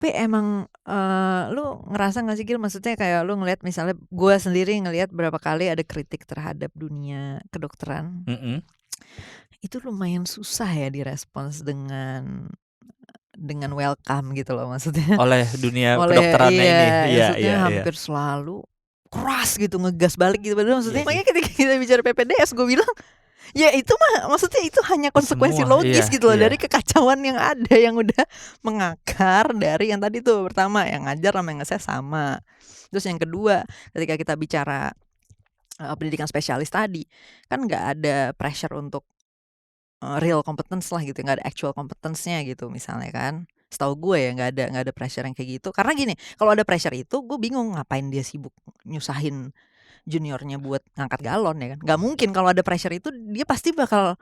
Tapi emang, lu ngerasa nggak sih Gil, maksudnya kayak lu ngelihat misalnya gue sendiri ngelihat berapa kali ada kritik terhadap dunia kedokteran, Mhm. itu lumayan susah ya direspons dengan welcome gitu loh maksudnya. Oleh dunia Oleh kedokterannya ini. iya, Iya maksudnya iya iya. hampir selalu keras gitu, ngegas balik gitu, padahal Iya maksudnya sih. makanya ketika kita bicara PPDS gue bilang, ya itu mah maksudnya itu hanya konsekuensi Semua, logis iya gitu loh dari iya. kekacauan yang ada, yang udah mengakar dari yang tadi tuh, pertama yang ngajar sama yang ngeses sama. Terus yang kedua, ketika kita bicara, pendidikan spesialis tadi, kan nggak ada pressure untuk, real competence lah gitu, nggak ada actual competence-nya gitu misalnya kan. Setahu gue ya nggak ada pressure yang kayak gitu. Karena gini, kalau ada pressure itu gue bingung ngapain dia sibuk nyusahin juniornya buat ngangkat galon ya kan. Nggak mungkin kalau ada pressure itu dia pasti bakal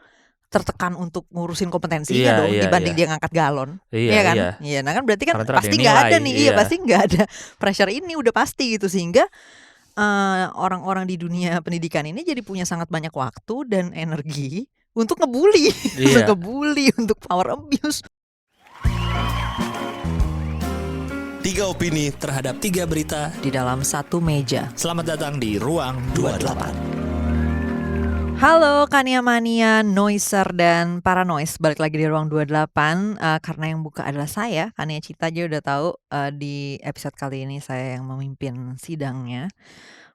tertekan untuk ngurusin kompetensinya Iya dong iya iya. dibanding dia ngangkat galon. Iya Iya kan? iya. Iya, nah kan berarti kan Karena entar ada pasti yang nggak nilai, ada nih, iya iya. pasti nggak ada pressure ini udah pasti gitu sehingga orang-orang di dunia pendidikan ini jadi punya sangat banyak waktu dan energi untuk ngebully, untuk Iya. ngebully, untuk power abuse. 3 opini terhadap 3 berita Di dalam satu meja. Selamat datang di Ruang 28. Halo Kania Mania, Noiser dan Paranoise, balik lagi di Ruang 28. Karena yang buka adalah saya, Kania Cita, aja udah tahu di episode kali ini saya yang memimpin sidangnya.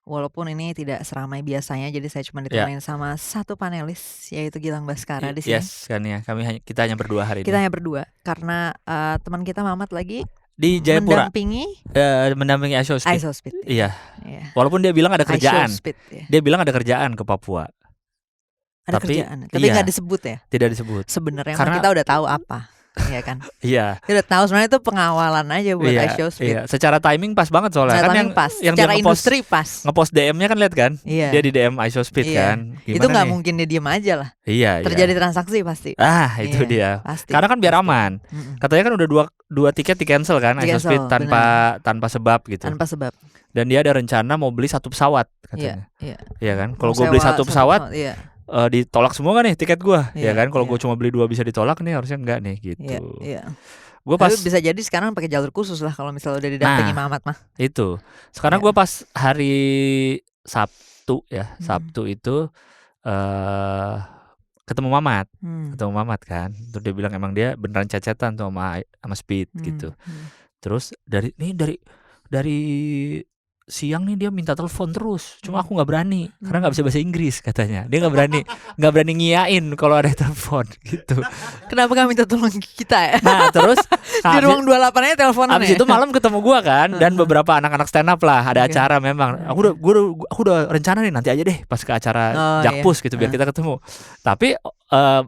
Walaupun ini tidak seramai biasanya, jadi saya cuma ditemenin sama satu panelis, yaitu Gilang Baskara di sini. Yes kan ya, kita hanya berdua hari ini. Kita hanya berdua karena teman kita Mamat lagi di Jayapura mendampingi Isospit. Isospit. Iya. Walaupun dia bilang ada kerjaan. Isospit, ya. Dia bilang ada kerjaan ke Papua. Ada kerjaan, tapi nggak disebut ya. Tidak disebut. Sebenarnya Karena kita udah tahu apa. Iya kan? Iya. Kita udah tahu sebenarnya itu pengawalan aja buat Isospit. Iya, secara timing pas banget soalnya kan yang secara dia industri pas. Ngepost DM-nya kan lihat kan? Iya. Dia di DM Isospit kan. Gimana itu nggak mungkin dia diem aja lah. Iya, terjadi transaksi pasti. Itu dia. Pasti. Karena kan biar aman. Katanya kan udah dua tiket di cancel kan Isospit tanpa sebab gitu. Tanpa sebab. Dan dia ada rencana mau beli 1 pesawat katanya. Iya kan? Kalau gue beli 1 pesawat, ditolak semua kan nih tiket gue, ya kan? Kalau gue cuma beli 2 bisa ditolak nih, harusnya enggak nih gitu. Iya. Gue pas bisa jadi sekarang pakai jalur khusus lah kalau misalnya udah didampingi Mamat mah. Itu. Sekarang gue pas hari Sabtu ya, Sabtu itu ketemu Mamat kan. Terus dia bilang emang dia beneran cecetan tuh sama Speed gitu. Terus dari siang nih dia minta telepon terus, cuma aku nggak berani karena nggak bisa bahasa Inggris katanya. Dia nggak berani ngiyain kalau ada telepon gitu. Kenapa nggak minta tolong kita ya? Nah terus di Ruang 28 aja teleponan. Abis itu malam ketemu gua kan dan beberapa anak-anak stand up lah, ada acara memang. Aku udah rencana nih nanti aja deh pas ke acara Jakpus gitu biar kita ketemu. Tapi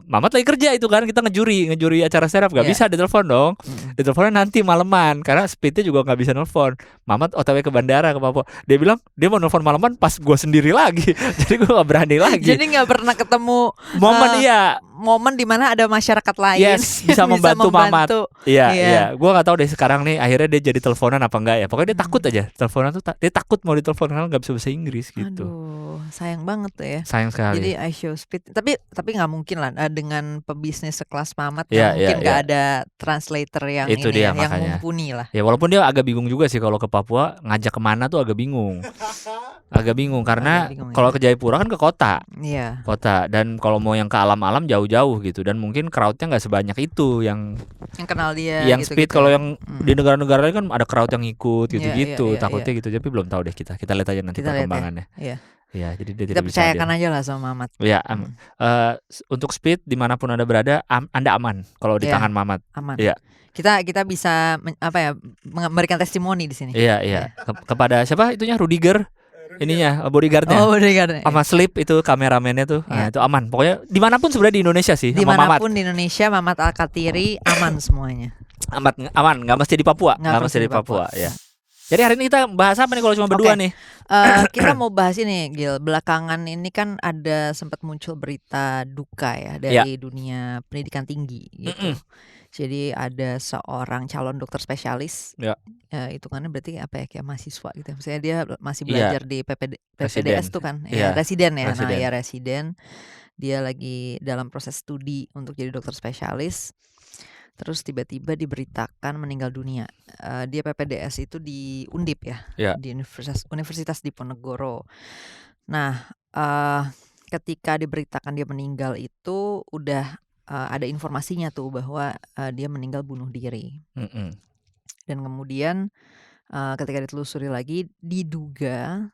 Mamat lagi kerja itu kan, kita ngejuri acara stand up, gak bisa ditelepon dong. Diteleponnya nanti maleman karena Speednya juga gak bisa nelfon. Mamat OTW ke bandara ke Papua. Dia bilang dia mau nelfon maleman pas gue sendiri lagi. Jadi gue gak berani lagi. Jadi gak pernah ketemu momen dimana ada masyarakat lain. Yes, bisa membantu Mamat. Iya. Gue gak tahu deh sekarang nih akhirnya dia jadi teleponan apa enggak ya. Pokoknya dia takut aja teleponan tuh, dia takut mau ditelepon karena gak bisa bahasa Inggris gitu. Aduh, sayang banget tuh ya. Sayang sekali. Jadi Isospit, tapi gak mungkin lah dengan pebisnis sekelas Mamat mungkin gak ada translator yang itu ini dia, yang mumpuni lah. Ya walaupun dia agak bingung juga sih kalau ke Papua ngajak kemana tuh agak bingung. Karena kalau ke Jayapura kan ke kota. Iya. Kota, dan kalau mau yang ke alam-alam jauh-jauh gitu, dan mungkin crowdnya nggak sebanyak itu yang kenal dia. Yang Speed gitu. Kalau yang di negara-negara lain kan ada crowd yang ikut gitu-gitu, takutnya gitu. Tapi belum tahu deh kita lihat aja nanti perkembangannya. Ya, jadi dia kita percayakan aja lah sama Mamat. Ya, untuk Speed dimanapun Anda berada, Anda aman kalau di tangan Mamat. Aman. Ya. Kita bisa memberikan testimoni di sini. Iya. Kepada siapa itunya, Rudiger. Ininya bodyguardnya. Sama Slip itu kameramennya tuh. Nah, itu aman. Pokoknya dimanapun sebenarnya di Indonesia sih. Dimanapun di Indonesia, Mamat Al-Katiri aman semuanya. Aman. Nggak mesti di Papua. Ya. Jadi hari ini kita bahas apa nih kalau cuma berdua nih? Kita mau bahas ini, Gil. Belakangan ini kan ada sempat muncul berita duka ya dari dunia pendidikan tinggi gitu. Jadi ada seorang calon dokter spesialis, itu kan berarti apa ya, kayak mahasiswa gitu. Misalnya dia masih belajar di PPDS tuh kan, residen ya. Nah ya residen, dia lagi dalam proses studi untuk jadi dokter spesialis. Terus tiba-tiba diberitakan meninggal dunia. Dia PPDS itu di Undip ya, di Universitas Diponegoro. Nah, ketika diberitakan dia meninggal itu udah ada informasinya tuh bahwa dia meninggal bunuh diri. Dan kemudian ketika ditelusuri lagi diduga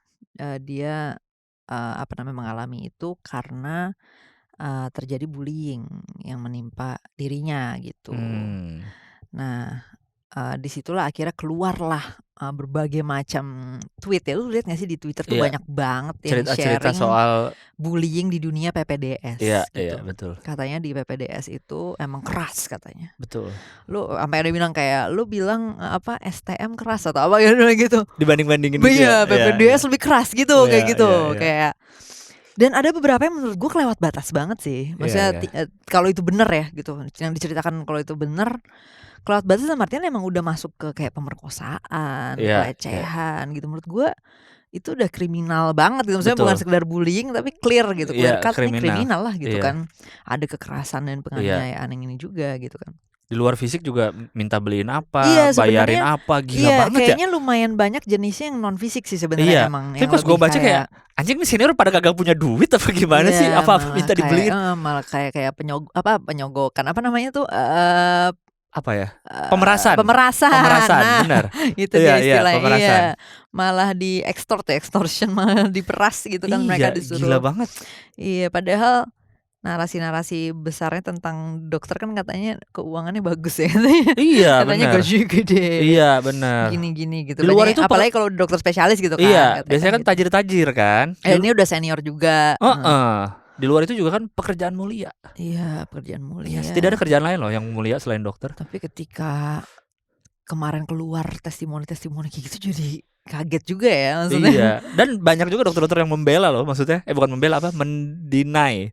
dia mengalami itu karena terjadi bullying yang menimpa dirinya gitu. Nah, disitulah akhirnya keluarlah berbagai macam tweet ya. Lu lihat gak sih di Twitter tuh banyak banget yang cerita sharing soal bullying di dunia PPDS gitu. Iya, betul. Katanya di PPDS itu emang keras katanya. Betul. Lu sampai ada bilang kayak lu bilang STM keras atau apa gitu. Dibanding-bandingin gitu ya. PPDS lebih keras gitu kayak gitu. Kayak dan ada beberapa yang menurut gue kelewat batas banget sih. Maksudnya kalau itu bener ya gitu. Yang diceritakan kalau itu bener kelewat batas sama artinya emang udah masuk ke kayak pemerkosaan, pelecehan gitu. Menurut gue itu udah kriminal banget gitu. Maksudnya bukan sekedar bullying tapi clear gitu. Clear cut ini kriminal lah gitu kan. Ada kekerasan dan penganiayaan yang ini juga gitu kan. Di luar fisik juga minta beliin apa, sebenarnya, bayarin apa, gila banget ya. Kayaknya lumayan banyak jenisnya yang non fisik sih sebenarnya emang. Tapi pas gue baca kayak anjing nih senior pada kagak punya duit apa gimana sih? Apa minta dibeliin? Malah kayak penyogokan apa namanya tuh apa ya? Pemerasan. Nah, benar. Itu dia istilahnya. Iya. Malah di extortion, malah diperas gitu kan mereka disuruh. Gila banget. Iya, padahal narasi-narasi besarnya tentang dokter kan katanya keuangannya bagus ya. Katanya gaji gede. Iya, benar. Gini-gini gitu. Di luar itu apalagi kalau dokter spesialis gitu kan. Iya, biasanya kan tajir-tajir kan. Ini udah senior juga. Di luar itu juga kan pekerjaan mulia. Iya, pekerjaan mulia. Tidak ada kerjaan lain loh yang mulia selain dokter. Tapi ketika kemarin keluar testimoni kayak gitu jadi kaget juga ya maksudnya. Iya, dan banyak juga dokter-dokter yang membela loh, maksudnya bukan membela mendinai.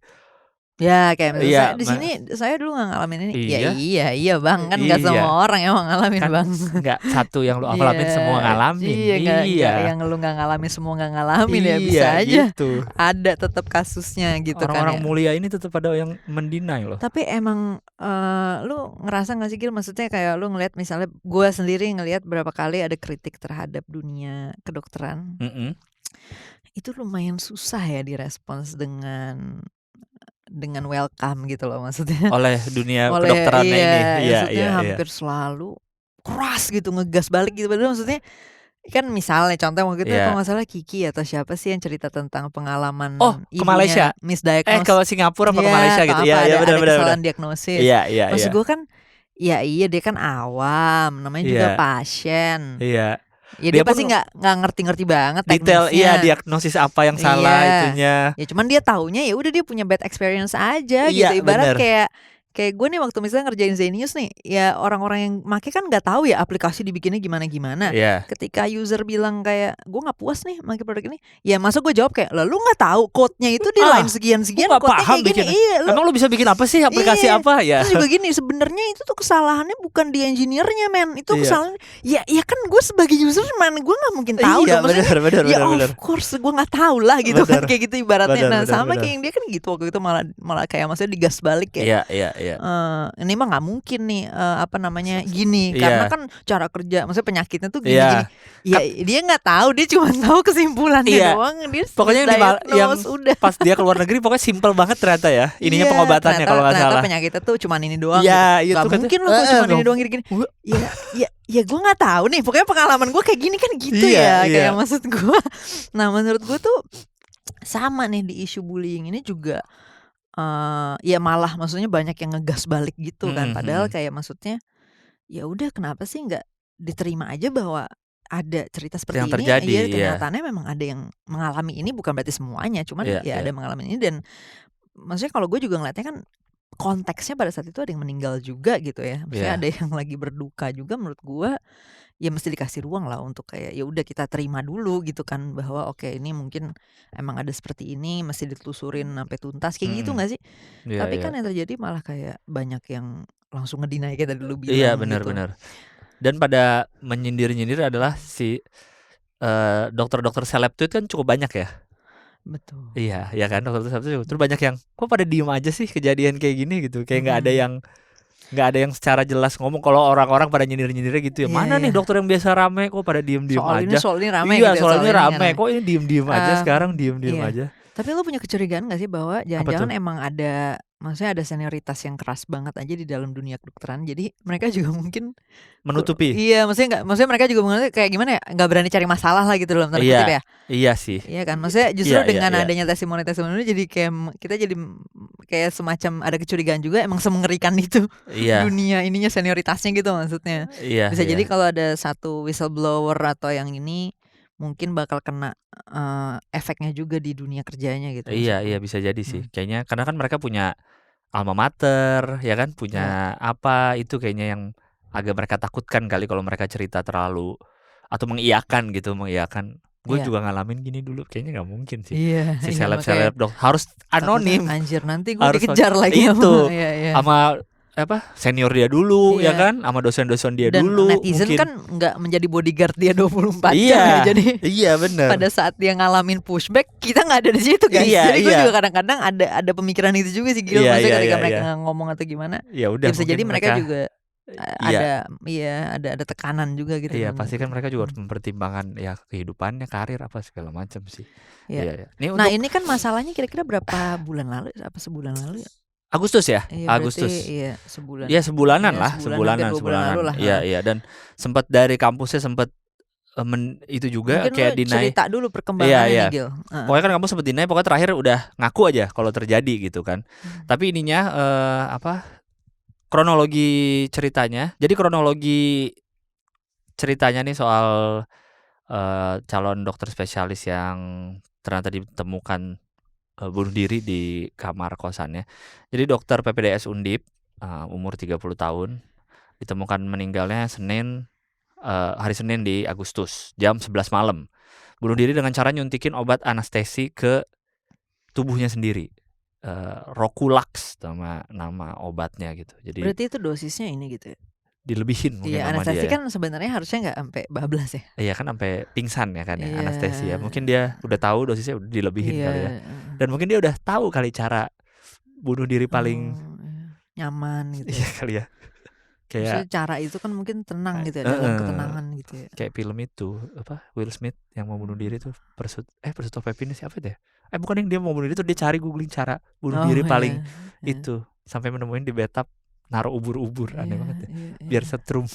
Ya kayak misalnya di sini saya dulu gak ngalamin ini. Iya bang, kan gak semua orang yang ngalamin kan, bang. Gak satu yang lu alamin semua ngalamin. Iya, yang lu gak ngalamin semua gak ngalamin ya bisa aja gitu. Ada tetap kasusnya gitu. Orang-orang mulia ini tetap ada yang mendinai loh. Tapi emang lu ngerasa gak sih Gil, maksudnya kayak lu ngelihat misalnya gue sendiri ngelihat berapa kali ada kritik terhadap dunia kedokteran. Itu lumayan susah ya direspons dengan welcome gitu loh maksudnya. Oleh dunia kedokterannya ini. Maksudnya hampir selalu keras gitu, ngegas balik gitu. Padahal maksudnya kan misalnya contoh waktu itu kalau nggak salah Kiki atau siapa sih yang cerita tentang pengalaman ke Malaysia, misdiagnose. Ke Singapura apa ke Malaysia gitu. Ada kesalahan diagnosis. Iya. Maksud gue kan iya dia kan awam, namanya juga pasien. Iya. Ya dia pasti nggak ngerti banget detail teknisnya. Diagnosis apa yang salah itunya. Ya cuman dia taunya ya udah dia punya bad experience aja gitu. Ibarat kayak gue nih waktu misalnya ngerjain Zenius nih, ya orang-orang yang make kan nggak tahu ya aplikasi dibikinnya gimana. Ketika user bilang kayak gue nggak puas nih pakai produk ini, ya masuk gue jawab kayak lu nggak tahu code-nya itu di line sekian kodenya kayak gini. Emang lu bisa bikin apa sih aplikasi apa ya? Terus juga gini, sebenarnya itu tuh kesalahannya bukan di engineer-nya men, itu kesalahan ya kan gue sebagai user man gue nggak mungkin tahu dong. Bener. Of course gue nggak tahu lah gitu kan kayak gitu ibaratnya. Nah sama kayak yang dia kan gitu waktu itu malah kayak maksudnya digas balik ya. Iya. Ini mah nggak mungkin nih gini karena kan cara kerja maksudnya penyakitnya tuh gini. Ya dia nggak tahu, dia cuma tahu kesimpulannya doang. Dia pokoknya yang udah. Pas dia keluar negeri pokoknya simple banget ternyata ya ininya pengobatannya kalau nggak salah. Penyakitnya tuh cuma ini doang. Nggak mungkin loh cuma ini doang gini. Ya gue nggak tahu nih, pokoknya pengalaman gue kayak gini kan gitu kayak maksud gue. Nah menurut gue tuh sama nih di isu bullying ini juga. Ya malah maksudnya banyak yang ngegas balik gitu kan. Padahal kayak maksudnya ya udah kenapa sih nggak diterima aja bahwa ada cerita seperti yang ini. Terjadi, kenyataannya memang ada yang mengalami ini, bukan berarti semuanya, cuman ada yang mengalami ini. Dan maksudnya kalau gue juga ngeliatnya kan konteksnya pada saat itu ada yang meninggal juga gitu ya. Maksudnya ada yang lagi berduka juga. Menurut gue ya mesti dikasih ruang lah untuk kayak ya udah kita terima dulu gitu kan, bahwa oke ini mungkin emang ada seperti ini, mesti ditelusurin sampai tuntas kayak gitu nggak sih? Tapi kan yang terjadi malah kayak banyak yang langsung ngedinai kayak tadi lu bilang. Iya benar. Dan pada menyindir-nyindir adalah si dokter-dokter seleb itu kan cukup banyak ya. Betul. Iya kan dokter seleb itu terus banyak yang kok pada diem aja sih kejadian kayak gini gitu, kayak nggak ada yang nggak ada yang secara jelas ngomong. Kalau orang-orang pada nyindir-nyindir gitu ya, mana nih dokter yang biasa rame kok pada diem-diem aja. Soal ini rame iya, gitu, soal ini rame kok ini diem-diem aja sekarang diem-diem iya. aja. Tapi lo punya kecurigaan gak sih bahwa jangan-jangan emang ada, maksudnya ada senioritas yang keras banget aja di dalam dunia kedokteran. Jadi mereka juga mungkin menutupi. Iya, maksudnya mereka juga mengerti kayak gimana ya, nggak berani cari masalah lah gitu dalam tanda kutip ya. Iya sih. Iya kan, maksudnya justru dengan adanya testimoni ini jadi kayak kita jadi kayak semacam ada kecurigaan juga, emang semengerikan itu dunia ininya senioritasnya gitu maksudnya. Bisa jadi kalau ada satu whistleblower atau yang ini mungkin bakal kena efeknya juga di dunia kerjanya gitu. Iya bisa jadi sih. Kayaknya karena kan mereka punya alma mater ya kan, punya apa itu kayaknya yang agak mereka takutkan kali kalau mereka cerita terlalu atau mengiyakan. Gue juga ngalamin gini dulu, kayaknya nggak mungkin sih. Si seleb dok harus anonim. Anjir, nanti gue dikejar lagi itu sama senior dia dulu ya kan, sama dosen-dosen dia dan dulu. Netizen mungkin kan nggak menjadi bodyguard dia 24 jam ya. Jadi benar. Pada saat dia ngalamin pushback, kita nggak ada di situ guys. Jadi gue juga kadang-kadang ada pemikiran itu juga sih, Gil. Maksudnya ketika mereka ngomong atau gimana, ya udah, bisa jadi mereka juga ada tekanan juga gitu. Iya, pasti kan mereka juga harus mempertimbangkan ya kehidupannya, karir apa segala macam sih. Iya. Ini kan masalahnya kira-kira berapa bulan lalu? Apa sebulan lalu ya? Agustus ya? Agustus. Iya, sebulan. Iya, sebulanan lah, sebulanan. Iya, dan sempat dari kampusnya sempat itu juga mungkin kayak deny. Cerita dulu perkembangannya Gil. Pokoknya kan kamu sempat deny, pokoknya terakhir udah ngaku aja kalau terjadi gitu kan. Tapi ininya kronologi ceritanya. Jadi kronologi ceritanya nih soal calon dokter spesialis yang ternyata ditemukan bunuh diri di kamar kosannya. Jadi dokter PPDS Undip, umur 30 tahun, ditemukan meninggalnya hari Senin di Agustus jam 11 malam. Bunuh diri dengan cara nyuntikin obat anestesi ke tubuhnya sendiri. Roculax nama obatnya gitu. Jadi berarti itu dosisnya ini gitu ya? Dilebihin mungkin sama dia. Anestesi kan sebenarnya harusnya nggak sampai bablas ya. Iya kan, sampai pingsan ya kan ya, anestesi ya. Mungkin dia udah tahu dosisnya udah dilebihin kali ya. Dan mungkin dia udah tahu kali cara bunuh diri paling nyaman gitu. Iya kali ya. Kayak cara itu kan mungkin tenang gitu ya, dalam ketenangan gitu ya. Kayak film itu Will Smith yang mau bunuh diri tuh, Pursuit of Happiness, siapa itu ya? Bukan yang dia mau bunuh diri tuh, dia cari googling cara bunuh diri paling itu, sampai menemuin di bathtub naruh ubur-ubur, aneh banget ya. Biar setrum.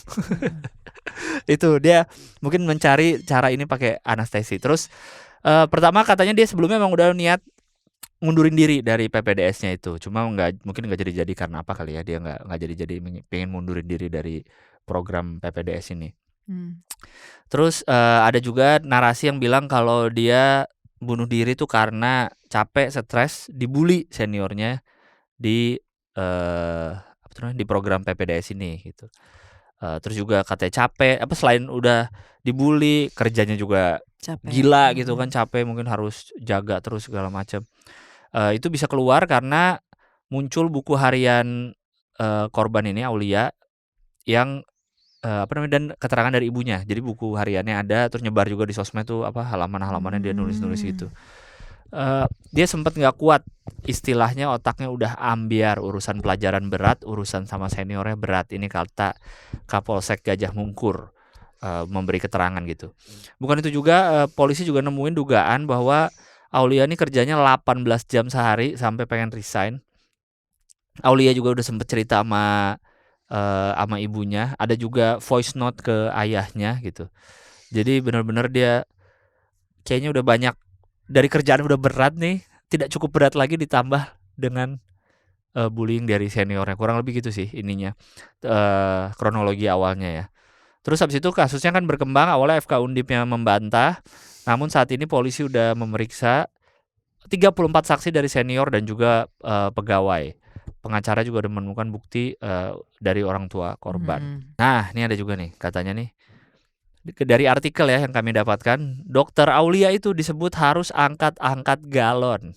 Itu dia mungkin mencari cara ini pakai anestesi. Terus pertama katanya dia sebelumnya memang udah niat ngundurin diri dari PPDS-nya itu, cuma mungkin nggak jadi karena apa kali ya, dia nggak jadi pengen mundurin diri dari program PPDS ini. Terus ada juga narasi yang bilang kalau dia bunuh diri tuh karena capek, stres, dibully seniornya di program PPDS ini gitu. Terus juga katanya capek, selain udah dibully, kerjanya juga capek. Gila gitu kan, capek, mungkin harus jaga terus segala macam. Itu bisa keluar karena muncul buku harian korban ini, Aulia, yang dan keterangan dari ibunya. Jadi buku hariannya ada, terus nyebar juga di sosmed tuh halaman-halamannya dia nulis-nulis gitu. Dia sempat nggak kuat, istilahnya otaknya udah ambiar, urusan pelajaran berat, urusan sama seniornya berat. Ini kata Kapolsek Gajah Mungkur memberi keterangan gitu. Bukan itu juga, polisi juga nemuin dugaan bahwa Aulia ini kerjanya 18 jam sehari sampai pengen resign. Aulia juga udah sempet cerita sama ibunya, ada juga voice note ke ayahnya gitu. Jadi benar-benar dia kayaknya udah banyak, dari kerjaan udah berat nih, tidak cukup berat lagi ditambah dengan bullying dari seniornya. Kurang lebih gitu sih ininya, kronologi awalnya ya. Terus habis itu kasusnya kan berkembang, awalnya FK Undipnya membantah, namun saat ini polisi udah memeriksa 34 saksi dari senior dan juga pegawai. Pengacara juga udah menemukan bukti dari orang tua korban. Nah, ini ada juga nih katanya nih, dari artikel ya yang kami dapatkan, Dokter Aulia itu disebut harus angkat-angkat galon.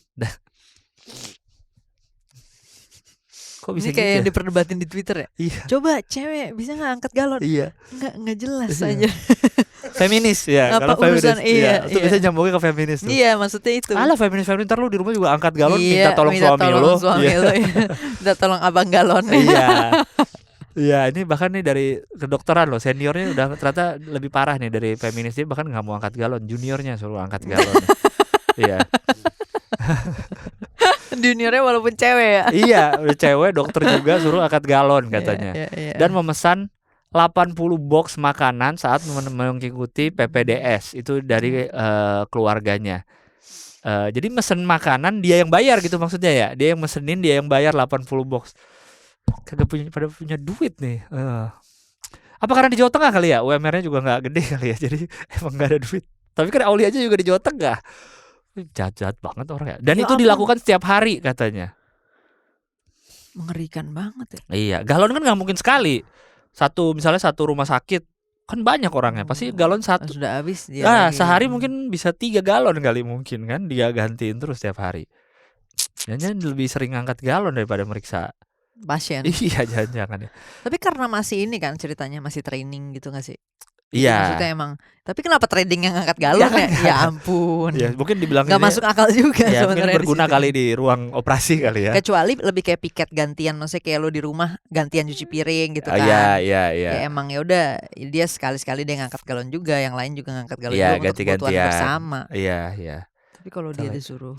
Kok bisa ini kayak gitu yang diperdebatin di Twitter ya? Iya. Coba cewek bisa nggak angkat galon? Iya. Nggak jelas aja. Feminis ya. Apa urusan itu bisa nyambungnya ke feminis tuh. Iya, maksudnya itu. Alah, feminis ntar lu di rumah juga angkat galon, minta tolong suami lu. Minta tolong abang galon. Iya. Iya, ini bahkan nih dari kedokteran loh, seniornya udah ternyata lebih parah nih dari feminis, dia bahkan nggak mau angkat galon, juniornya suruh angkat galon. Iya. Juniornya walaupun cewek ya. Iya, udah cewek dokter juga suruh angkat galon katanya. Iya. Dan memesan 80 box makanan saat mengikuti PPDS itu dari keluarganya. Jadi mesen makanan dia yang bayar gitu maksudnya ya. Dia yang mesenin, dia yang bayar 80 box. Kagak punya duit nih. Apa karena di Jawa Tengah kali ya? UMR-nya juga nggak gede kali ya. Jadi emang nggak ada duit. Tapi kan Auli aja juga di Jawa Tengah. Jahat banget orang ya. Dan Ya itu ampun. dilakukan setiap hari katanya. Mengerikan banget ya. Iya, galon kan nggak mungkin sekali. Misalnya satu rumah sakit kan banyak orangnya. Pasti galon satu. Sudah habis dia. Sehari mungkin bisa 3 galon kali mungkin kan. Dia gantiin terus setiap hari. Jangan lebih sering angkat galon daripada meriksa pasien. Iya, jangan ya. Tapi karena masih ini kan ceritanya masih training gitu gak sih? Iya. Maksudnya emang. Tapi kenapa trading yang ngangkat galon ya? Ya ampun. Ya, mungkin dibilang gak masuk akal juga ya, sebenarnya. Mungkin berguna kali di ruang operasi kali ya. Kecuali lebih kayak piket gantian, maksudnya kayak lo di rumah gantian cuci piring gitu kan. Iya. Ya emang ya udah dia sekali-sekali dia ngangkat galon juga, yang lain juga ngangkat galon juga untuk kebutuhan bersama. Iya. Tapi kalau dia disuruh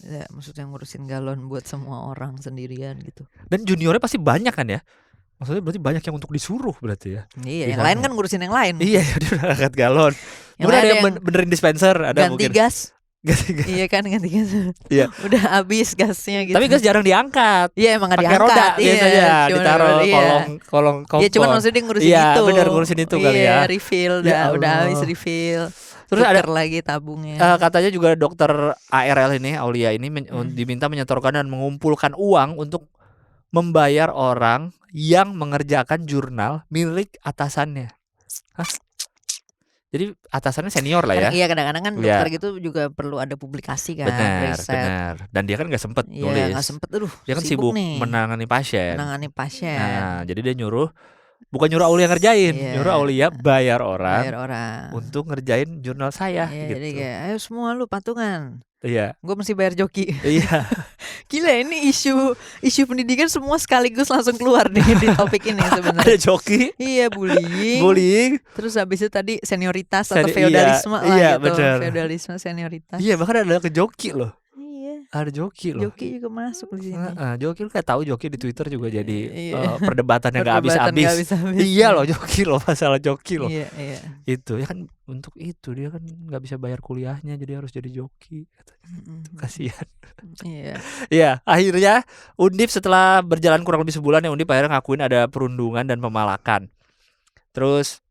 ya maksudnya ngurusin galon buat semua orang sendirian gitu. Dan juniornya pasti banyak kan ya? Maksudnya berarti banyak yang untuk disuruh berarti ya. Iya, yang lain kan ngurusin yang lain. Iya, dia udah angkat galon. Mungkin ada yang benerin dispenser, ada ganti mungkin. Gas. Ganti gas. Iya kan ganti gas. Iya. Udah habis gasnya gitu. Tapi gas jarang diangkat. Iya emang gak pakai diangkat. roda biasanya ditaruh kolong kompor. Iya cuma maksudnya ngurusin iya, itu. Iya benar ngurusin itu kali ya. Refill udah habis refill. Terus ada lagi tabungnya. Katanya juga dokter ARL ini, Aulia ini diminta menyetorkan dan mengumpulkan uang untuk membayar orang yang mengerjakan jurnal milik atasannya. Hah? Jadi atasannya senior lah ya. Iya kadang-kadang kan dokter gitu juga perlu ada publikasi kan. Benar. Dan dia kan nggak sempet nulis. Iya nggak sempet, dia kan sibuk nih. menangani pasien. Nah jadi dia bukan nyuruh Aulia ngerjain, nyuruh Aulia bayar orang untuk ngerjain jurnal saya. Iya, gitu. Jadi kayak ayo semua lu patungan. Iya. Gue mesti bayar joki. Iya. Gila ini isu pendidikan semua sekaligus langsung keluar nih di topik ini sebenarnya. Ada joki. Iya bullying. Terus habis itu tadi senioritas atau feodalisme iya, gitu. Bener. Feodalisme senioritas. Iya bahkan ada ke joki loh. Iya. Ada joki loh. Joki juga masuk di sini. Joki lu kayak tahu joki di Twitter juga jadi perdebatan yang gak habis-habis. Habis. Iya loh joki loh, masalah joki loh. Iya. Itu ya kan untuk itu dia kan nggak bisa bayar kuliahnya jadi harus jadi joki. Kasihan. Iya. Iya, akhirnya Undip setelah berjalan kurang lebih sebulan ya Undip akhirnya ngakuin ada perundungan dan pemalakan. Terus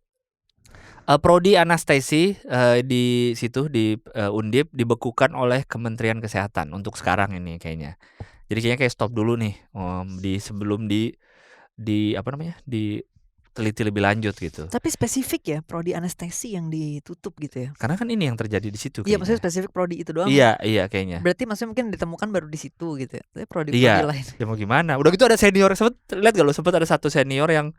prodi anestesi di situ di Undip dibekukan oleh Kementerian Kesehatan untuk sekarang ini kayaknya. Jadi kayaknya kayak stop dulu nih sebelum diteliti lebih lanjut gitu. Tapi spesifik ya prodi anestesi yang ditutup gitu ya. Karena kan ini yang terjadi di situ. Iya maksudnya spesifik prodi itu doang. Iya kayaknya. Berarti maksudnya mungkin ditemukan baru di situ gitu ya. Tapi prodi lain. Ya mau gimana? Udah gitu ada senior lihat gak lo sempet ada satu senior yang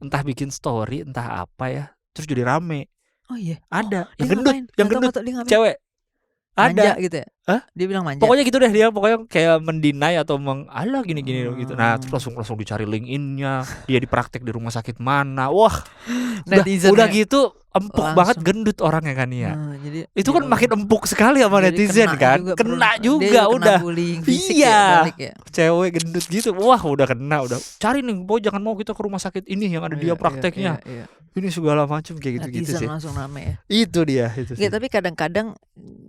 entah bikin story entah apa ya. Terus jadi rame. Oh iya. Ada yang gendut cewek. Manja ada gitu ya? Hah? Dia bilang manja. Pokoknya gitu deh dia pokoknya kayak mendinai atau alah gini-gini gitu. Nah, terus langsung dicari LinkedIn-nya, dia dipraktek di rumah sakit mana. Wah. Udah gitu empuk banget gendut orangnya kan ya. Jadi itu kan makin empuk sekali sama netizen kan. Kena juga udah. Iya. Ya. Cewek gendut gitu. Wah, udah kena udah. Cari nih, jangan mau kita ke rumah sakit ini yang ada dia prakteknya. Iya. Ini segala macam kayak gitu-gitu sih. Langsung rame ya. Itu dia itu sih. Ya, tapi kadang-kadang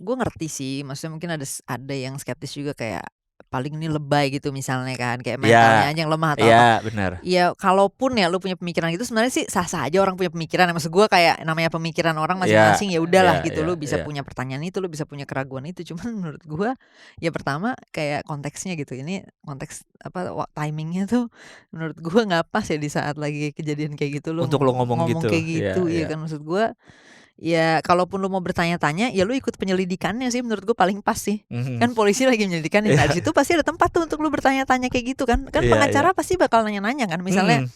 gue ngerti sih, maksudnya mungkin ada yang skeptis juga kayak paling ini lebay gitu misalnya kan, kayak mentalnya aja yang lemah atau apa. Benar. Ya kalaupun ya lu punya pemikiran gitu sebenarnya sih sah-sah aja orang punya pemikiran. Maksud gue kayak namanya pemikiran orang masing-masing ya udahlah gitu. Lu bisa punya pertanyaan itu, lu bisa punya keraguan itu. Cuman menurut gue ya pertama kayak konteksnya gitu. Ini konteks timingnya tuh menurut gue nggak pas ya di saat lagi kejadian kayak gitu. Lu untuk lu ngomong gitu kayak gitu ya kan maksud gue. Ya kalaupun lu mau bertanya-tanya ya lu ikut penyelidikannya sih menurut gue paling pas sih. Kan polisi lagi menyelidikan di situ pasti ada tempat tuh untuk lu bertanya-tanya kayak gitu kan. Kan pengacara pasti bakal nanya-nanya kan misalnya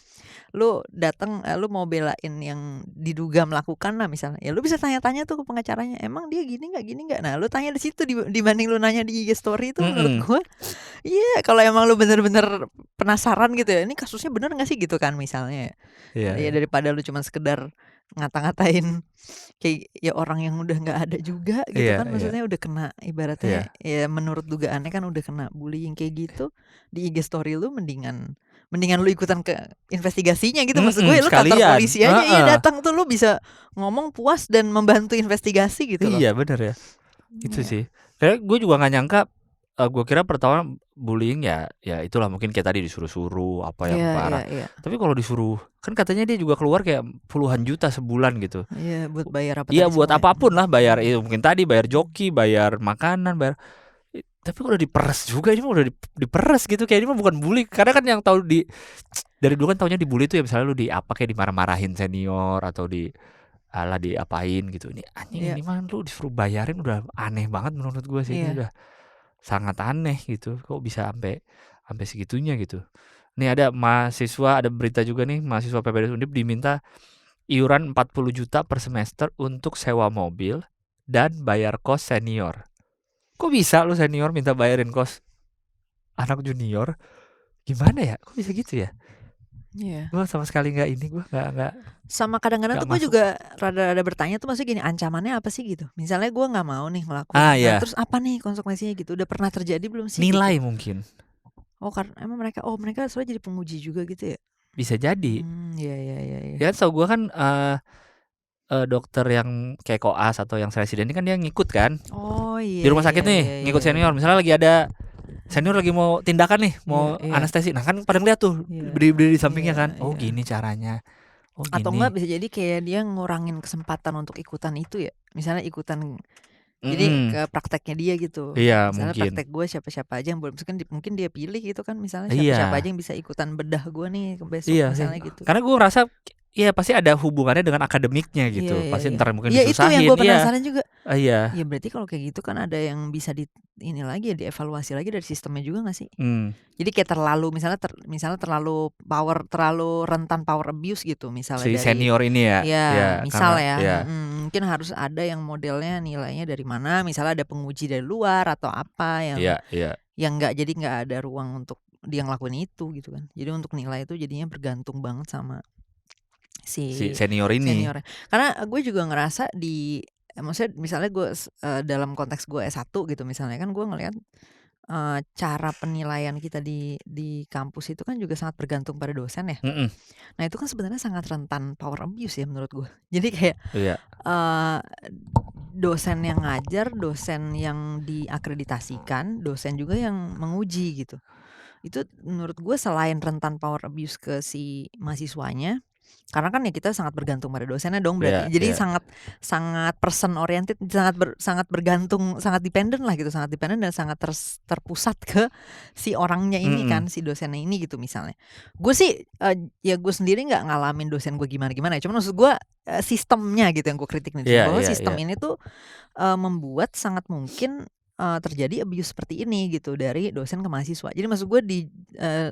lu datang, lu mau belain yang diduga melakukan lah misalnya, ya lu bisa tanya-tanya tuh ke pengacaranya, emang dia gini nggak. Nah lu tanya di situ dibanding lu nanya di IG story itu menurut gue, iya kalau emang lu bener-bener penasaran gitu ya, ini kasusnya bener nggak sih gitu kan misalnya, ya daripada lu cuma sekedar ngata-ngatain kayak ya orang yang udah nggak ada juga gitu kan, maksudnya udah kena ibaratnya ya menurut dugaannya kan udah kena bullying kayak gitu di IG story lu, mendingan lu ikutan ke investigasinya gitu, maksud gue lu kantor polisi aja ya datang tuh, lu bisa ngomong puas dan membantu investigasi gitu loh. Iya bener ya, itu sih kayak gue juga nggak nyangka. Gue kira pertama bullying ya itulah mungkin kayak tadi disuruh-suruh apa yang parah. Tapi kalau disuruh kan katanya dia juga keluar kayak puluhan juta sebulan gitu. Iya buat bayar apa? Iya buat apapun lah, bayar itu mungkin tadi bayar joki, bayar makanan, bayar. Tapi udah diperes juga, ini mah udah diperes gitu, kayak ini mah bukan bully. Karena kan yang tahu dari dulu kan taunya dibully itu ya misalnya lu kayak dimarah-marahin senior atau diapain gitu. Ini anjing ini mah lu disuruh bayarin udah aneh banget menurut gue sih. Ini udah sangat aneh gitu, kok bisa sampai segitunya gitu. Nih ada mahasiswa, ada berita juga nih, mahasiswa PPDS Undip diminta iuran 40 juta per semester untuk sewa mobil dan bayar kos senior. Kok bisa lu senior minta bayarin kos anak junior? Gimana ya? Kok bisa gitu ya? Iya. Gue sama sekali nggak sama kadang-kadang tuh gue juga rada bertanya tuh, maksudnya gini, ancamannya apa sih gitu, misalnya gue nggak mau nih ngelakuin, terus apa nih konsekuensinya gitu, udah pernah terjadi belum sih? Nilai gitu? Mungkin karena emang mereka soalnya jadi penguji juga gitu ya, bisa jadi. Iya. Ya tau gue kan dokter yang kayak koas atau yang residen ini kan dia ngikut kan, di rumah sakit nih ngikut senior, misalnya lagi ada senior lagi mau tindakan nih, mau anestesi, nah kan pada ngeliat tuh berdiri di sampingnya kan, gini caranya, gini. Atau enggak bisa jadi kayak dia ngurangin kesempatan untuk ikutan itu ya, misalnya ikutan jadi ke prakteknya dia gitu. Iya, misalnya mungkin praktek gue siapa aja yang boleh, mungkin dia pilih gitu kan, misalnya siapa aja yang bisa ikutan bedah gue nih besok misalnya gitu. Karena gue ngerasa iya pasti ada hubungannya dengan akademiknya gitu. Pasti ntar mungkin disusahin. Itu yang gue penasaran juga. Iya. Ya berarti kalau kayak gitu kan ada yang bisa ini lagi ya, dievaluasi lagi dari sistemnya juga nggak sih? Jadi kayak terlalu misalnya terlalu rentan power abuse gitu misalnya si dari senior ini ya. Misal mungkin harus ada yang modelnya nilainya dari mana, misalnya ada penguji dari luar atau apa yang yang nggak ada ruang untuk dia ngelakuin itu gitu kan. Jadi untuk nilai itu jadinya bergantung banget sama si senior ini. Karena gue juga ngerasa maksudnya misalnya gue dalam konteks gue S1 gitu misalnya kan, gue ngelihat cara penilaian kita di kampus itu kan juga sangat bergantung pada dosen ya. Nah itu kan sebenarnya sangat rentan power abuse ya menurut gue. Jadi kayak dosen yang ngajar, dosen yang diakreditasikan, dosen juga yang menguji gitu. Itu menurut gue selain rentan power abuse ke si mahasiswanya, karena kan ya kita sangat bergantung pada dosennya dong berarti. Jadi sangat person oriented, sangat bergantung, sangat dependent lah gitu, sangat dependent dan sangat terpusat ke si orangnya ini kan, si dosennya ini gitu misalnya. Gue sih ya gue sendiri nggak ngalamin dosen gue gimana ya, cuman maksud gue sistemnya gitu yang gue kritik nih, bahwa sistem ini tuh membuat sangat mungkin terjadi abuse seperti ini gitu dari dosen ke mahasiswa. Jadi maksud gue di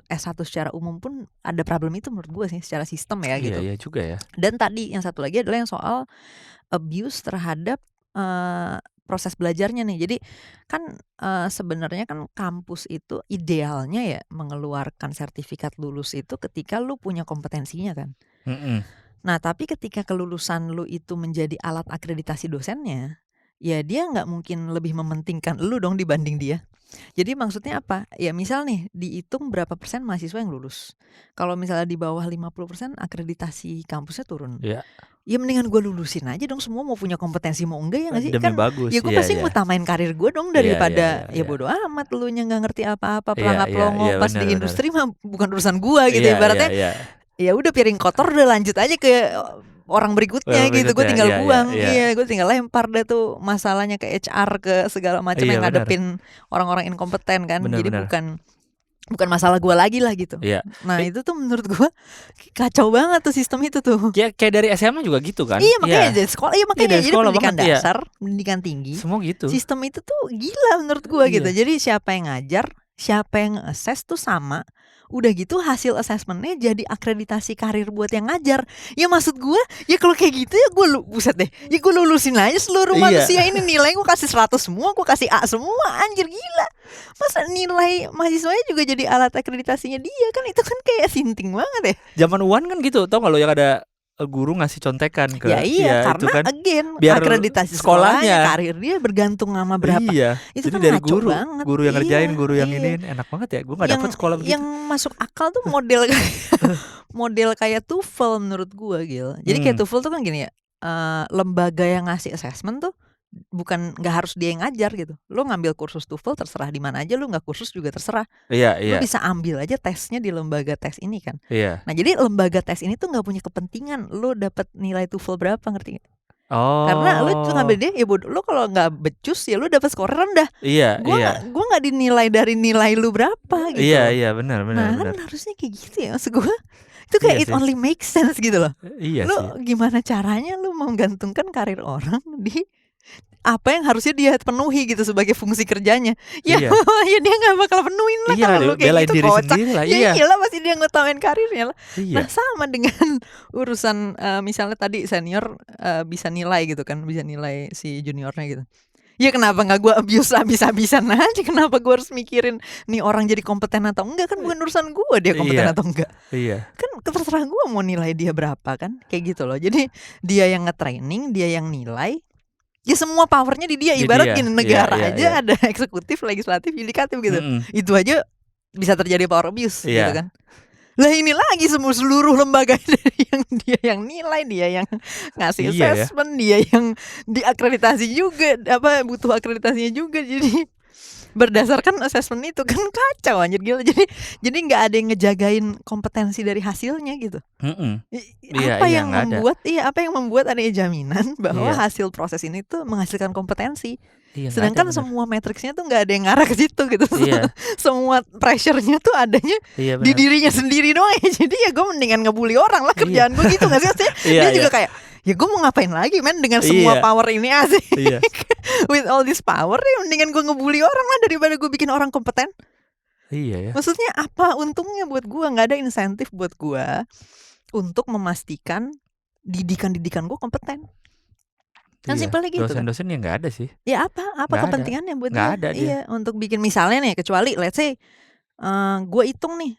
S1 secara umum pun ada problem itu menurut gue sih secara sistem ya gitu. Iya juga ya. Dan tadi yang satu lagi adalah yang soal abuse terhadap proses belajarnya nih. Jadi kan sebenarnya kan kampus itu idealnya ya mengeluarkan sertifikat lulus itu ketika lu punya kompetensinya kan. Nah tapi ketika kelulusan lu itu menjadi alat akreditasi dosennya, ya dia nggak mungkin lebih mementingkan lu dong dibanding dia. Jadi maksudnya apa? Ya misal nih dihitung berapa persen mahasiswa yang lulus. Kalau misalnya di bawah 50% akreditasi kampusnya turun. Ya mendingan gue lulusin aja dong semua, mau punya kompetensi mau enggak ya nggak sih? Demi kan bagus, ya gue pasti ngutamain karir gue dong daripada ya bodo amat lu nya nggak ngerti apa-apa, pelangap-pelongo pas di industri mah bukan urusan gue gitu ibaratnya. Ya udah piring kotor udah lanjut aja ke orang berikutnya gitu, gue tinggal buang, gue tinggal lempar deh tuh masalahnya ke HR, ke segala macam yang ngadepin orang-orang inkompeten kan. Jadi bukan masalah gue lagi lah gitu. Nah itu tuh menurut gue kacau banget tuh sistem itu tuh. Kayak dari SMA juga gitu kan. Iya makanya dari sekolah, jadi pendidikan dasar, pendidikan tinggi, semua gitu. Sistem itu tuh gila menurut gue gitu. Jadi siapa yang ngajar, siapa yang assess tuh sama. Udah gitu hasil assessmentnya jadi akreditasi karir buat yang ngajar. Ya maksud gue, ya kalau kayak gitu ya gue buset deh. Ya gue lulusin aja seluruh manusia ini, nilai gue kasih 100 semua, gue kasih A semua, anjir gila. Masa nilai mahasiswanya juga jadi alat akreditasinya dia, kan itu kan kayak sinting banget ya. Zaman UAN kan gitu, tau gak lo yang ada guru ngasih contekan ke karena itu kan again biar akreditasi sekolahnya, karir dia bergantung sama berapa. jadi Itu kan dari ngaco banget. Guru yang ngerjain, guru yang ini enak banget ya. Gue nggak dapet sekolah begitu. Yang masuk akal tuh model kayak TOEFL menurut gue, Gil. Jadi kayak TOEFL tuh kan gini ya, lembaga yang ngasih assessment tuh bukan, nggak harus dia yang ngajar gitu. Lo ngambil kursus TOEFL terserah di mana aja, lo nggak kursus juga terserah. Lo bisa ambil aja tesnya di lembaga tes ini kan. Nah jadi lembaga tes ini tuh nggak punya kepentingan lo dapet nilai TOEFL berapa, ngerti gak? Karena lo tuh ngambil dia, ya bodoh, lo kalau nggak becus ya lo dapet skor rendah. Gue nggak dinilai dari nilai lo berapa gitu. Iya benar. Kan harusnya kayak gitu ya, maksud gue. Itu kayak it only makes sense gitu loh. Lo gimana caranya lo menggantungkan karir orang di apa yang harusnya dia penuhi gitu sebagai fungsi kerjanya. Ya dia gak bakal penuhin lah kalau lu kayak gitu, kocak. Ya iyalah pasti dia ngutamain karirnya lah. Nah sama dengan urusan misalnya tadi senior bisa nilai gitu kan, bisa nilai si juniornya gitu. Ya kenapa gak gue abuse habis-habisan aja? Kenapa gue harus mikirin nih orang jadi kompeten atau enggak? Kan bukan urusan gue dia kompeten atau enggak. Kan terserah gue mau nilai dia berapa kan. Kayak gitu loh. Jadi dia yang nge-training, dia yang nilai. Ya semua powernya di dia. Ibarat gini, negara aja ada eksekutif, legislatif, yudikatif gitu. Itu aja bisa terjadi power abuse gitu kan. Lah ini lagi seluruh lembaga dari yang dia yang nilai, dia yang ngasih assessment, dia yang diakreditasi juga, apa butuh akreditasinya juga. Jadi berdasarkan assessment itu kan kacau anjir, gila. Jadi nggak ada yang ngejagain kompetensi dari hasilnya gitu. Apa yang membuat adanya jaminan bahwa hasil proses ini tuh menghasilkan kompetensi. Sedangkan semua matriksnya tuh nggak ada yang ngarah ke situ gitu. Semua pressure-nya tuh adanya di dirinya sendiri doang ya. Jadi ya gue mendingan ngebully orang lah, kerjaan gue gitu nggak sih? Dia juga kayak, ya gue mau ngapain lagi men dengan semua power ini asik. With all this power ya mendingan gue ngebully orang lah daripada gue bikin orang kompeten. Maksudnya apa untungnya buat gue? Nggak ada insentif buat gue untuk memastikan didikan gue kompeten. Kan simpelnya gitu. Dosen-dosen yang nggak ada sih. Ya apa kepentingannya buat dia? Untuk bikin misalnya nih, kecuali let's say gue hitung nih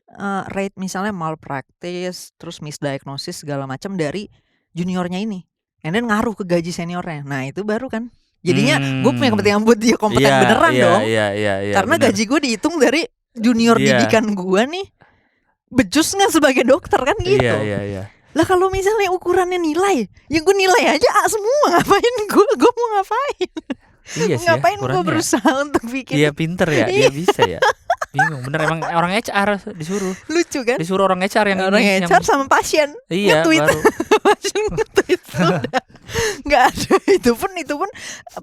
rate misalnya malpractice, terus misdiagnosis segala macam dari juniornya ini, and then ngaruh ke gaji seniornya. Nah itu baru kan jadinya gue punya kepentingan buat dia kompeten beneran dong. Karena bener. Gaji gue dihitung dari junior didikan gue nih, becus nggak sebagai dokter kan gitu. Lah kalau misalnya ukurannya nilai, ya gue nilai aja A semua, ngapain gue mau ngapain? Ngapain gue berusaha untuk bikin? Iya pinter ya, dia bisa ya. Bingung bener, emang orang HR disuruh. Lucu kan? Disuruh orang HR yang orang ini, HR sama pasien. Nge-tweet. Pasien nge-tweet udah. Nggak ada, itu pun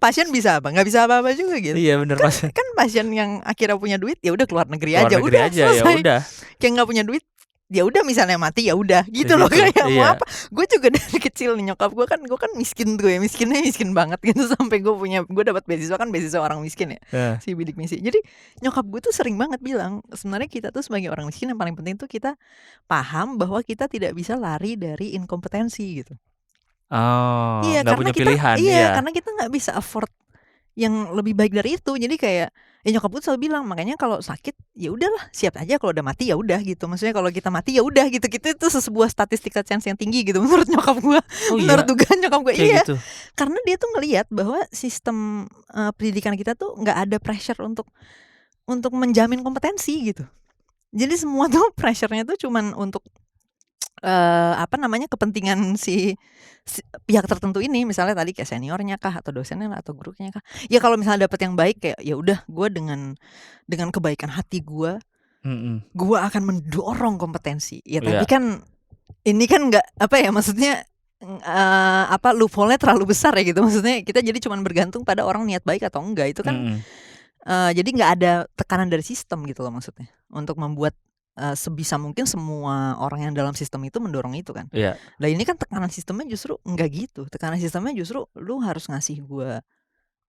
pasien bisa apa? Nggak bisa apa-apa juga gitu. Iya bener, pasien. Kan pasien yang akhirnya punya duit ya udah keluar negeri aja, udah selesai. Ya udah. Kayak nggak punya duit ya udah, misalnya mati ya udah gitu loh, kayak mau apa. Gue juga dari kecil nih, nyokap gue kan miskin tuh ya, miskinnya miskin banget gitu, sampai gue dapat beasiswa orang miskin ya, si bidik misi. Jadi nyokap gue tuh sering banget bilang sebenarnya kita tuh sebagai orang miskin yang paling penting tuh kita paham bahwa kita tidak bisa lari dari inkompetensi gitu. Iya, nggak punya pilihan. Karena kita nggak bisa afford yang lebih baik dari itu. Jadi kayak nyokap gue selalu bilang, makanya kalau sakit ya udahlah, siap aja, kalau udah mati ya udah gitu. Maksudnya kalau kita mati ya udah gitu. Itu sebuah statistical chance yang tinggi gitu menurut nyokap gue. Menurut dugaan nyokap gue gitu. Karena dia tuh ngelihat bahwa sistem pendidikan kita tuh nggak ada pressure untuk menjamin kompetensi gitu. Jadi semua tuh pressure-nya tuh cuman untuk kepentingan si pihak tertentu ini, misalnya tadi kayak seniornya kah, atau dosennya lah, atau gurunya kah. Ya kalau misalnya dapet yang baik, kayak ya udah, gue dengan kebaikan hati gue akan mendorong kompetensi. Ya tapi kan ini kan nggak maksudnya loophole-nya terlalu besar ya gitu. Maksudnya kita jadi cuman bergantung pada orang niat baik atau enggak. Itu kan jadi nggak ada tekanan dari sistem gitu loh, maksudnya untuk membuat sebisa mungkin semua orang yang dalam sistem itu mendorong itu kan. Nah ini kan tekanan sistemnya justru enggak gitu. Tekanan sistemnya justru lu harus ngasih gue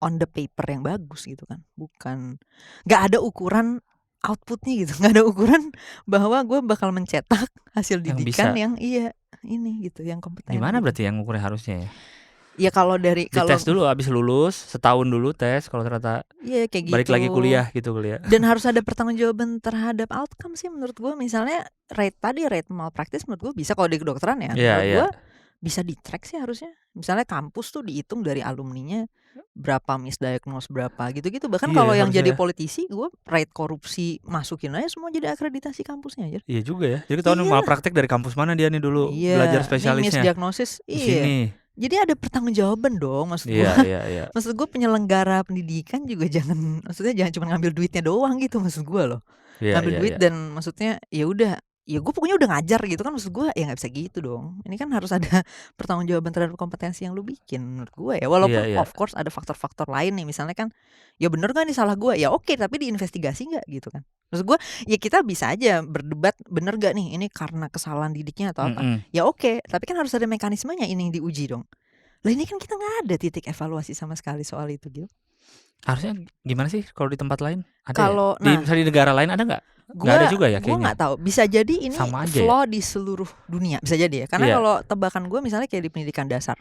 on the paper yang bagus gitu kan. Bukan, nggak ada ukuran outputnya gitu, nggak ada ukuran bahwa gue bakal mencetak hasil Yang didikan bisa. yang ini gitu, yang kompeten. Gimana gitu. berarti yang ukurnya harusnya ya? Ya kalau dari Dites dulu abis lulus, setahun dulu tes, kalau ternyata Iya kayak balik gitu. lagi kuliah gitu kali ya. Dan harus ada pertanggungjawaban terhadap outcome sih menurut gue. Misalnya rate malpractice menurut gue bisa kalau di kedokteran ya. Iya, Menurut iya. gue bisa di-track sih harusnya. Misalnya kampus tuh dihitung dari alumninya berapa misdiagnose berapa gitu-gitu. Bahkan Iya, kalau yang jadi harusnya. politisi, gue rate korupsi masukin aja semua jadi akreditasi kampusnya aja. Iya juga ya. Jadi ketahuan malpraktek dari kampus mana dia nih dulu belajar Iya, ini spesialisnya. misdiagnosis. Di Iya. sini. Jadi ada pertanggungjawaban dong maksud gue. Iya. Maksud gue penyelenggara pendidikan juga jangan cuma ngambil duitnya doang gitu maksud gue loh. Iya, Ngambil iya, duit iya. dan maksudnya ya udah, ya gue pokoknya udah ngajar gitu kan, maksud gue ya nggak bisa gitu dong. Ini kan harus ada pertanggungjawaban terhadap kompetensi yang lu bikin menurut gue ya. Walaupun Iya. of course ada faktor-faktor lain nih, misalnya kan ya bener gak nih salah gue, ya oke, tapi diinvestigasi nggak gitu kan. Maksud gue ya kita bisa aja berdebat bener gak nih ini karena kesalahan didiknya atau apa. Ya oke, tapi kan harus ada mekanismenya ini yang diuji dong. Lah ini kan kita nggak ada titik evaluasi sama sekali soal itu gitu. Harusnya gimana sih kalau di tempat lain? Ada Kalau ya? Misalnya di negara lain ada nggak? Nggak ada juga ya Gue kayaknya. nggak tahu. Bisa jadi ini Sama aja flaw di seluruh dunia. Bisa jadi ya. Karena Iya. kalau tebakan gue misalnya kayak di pendidikan dasar,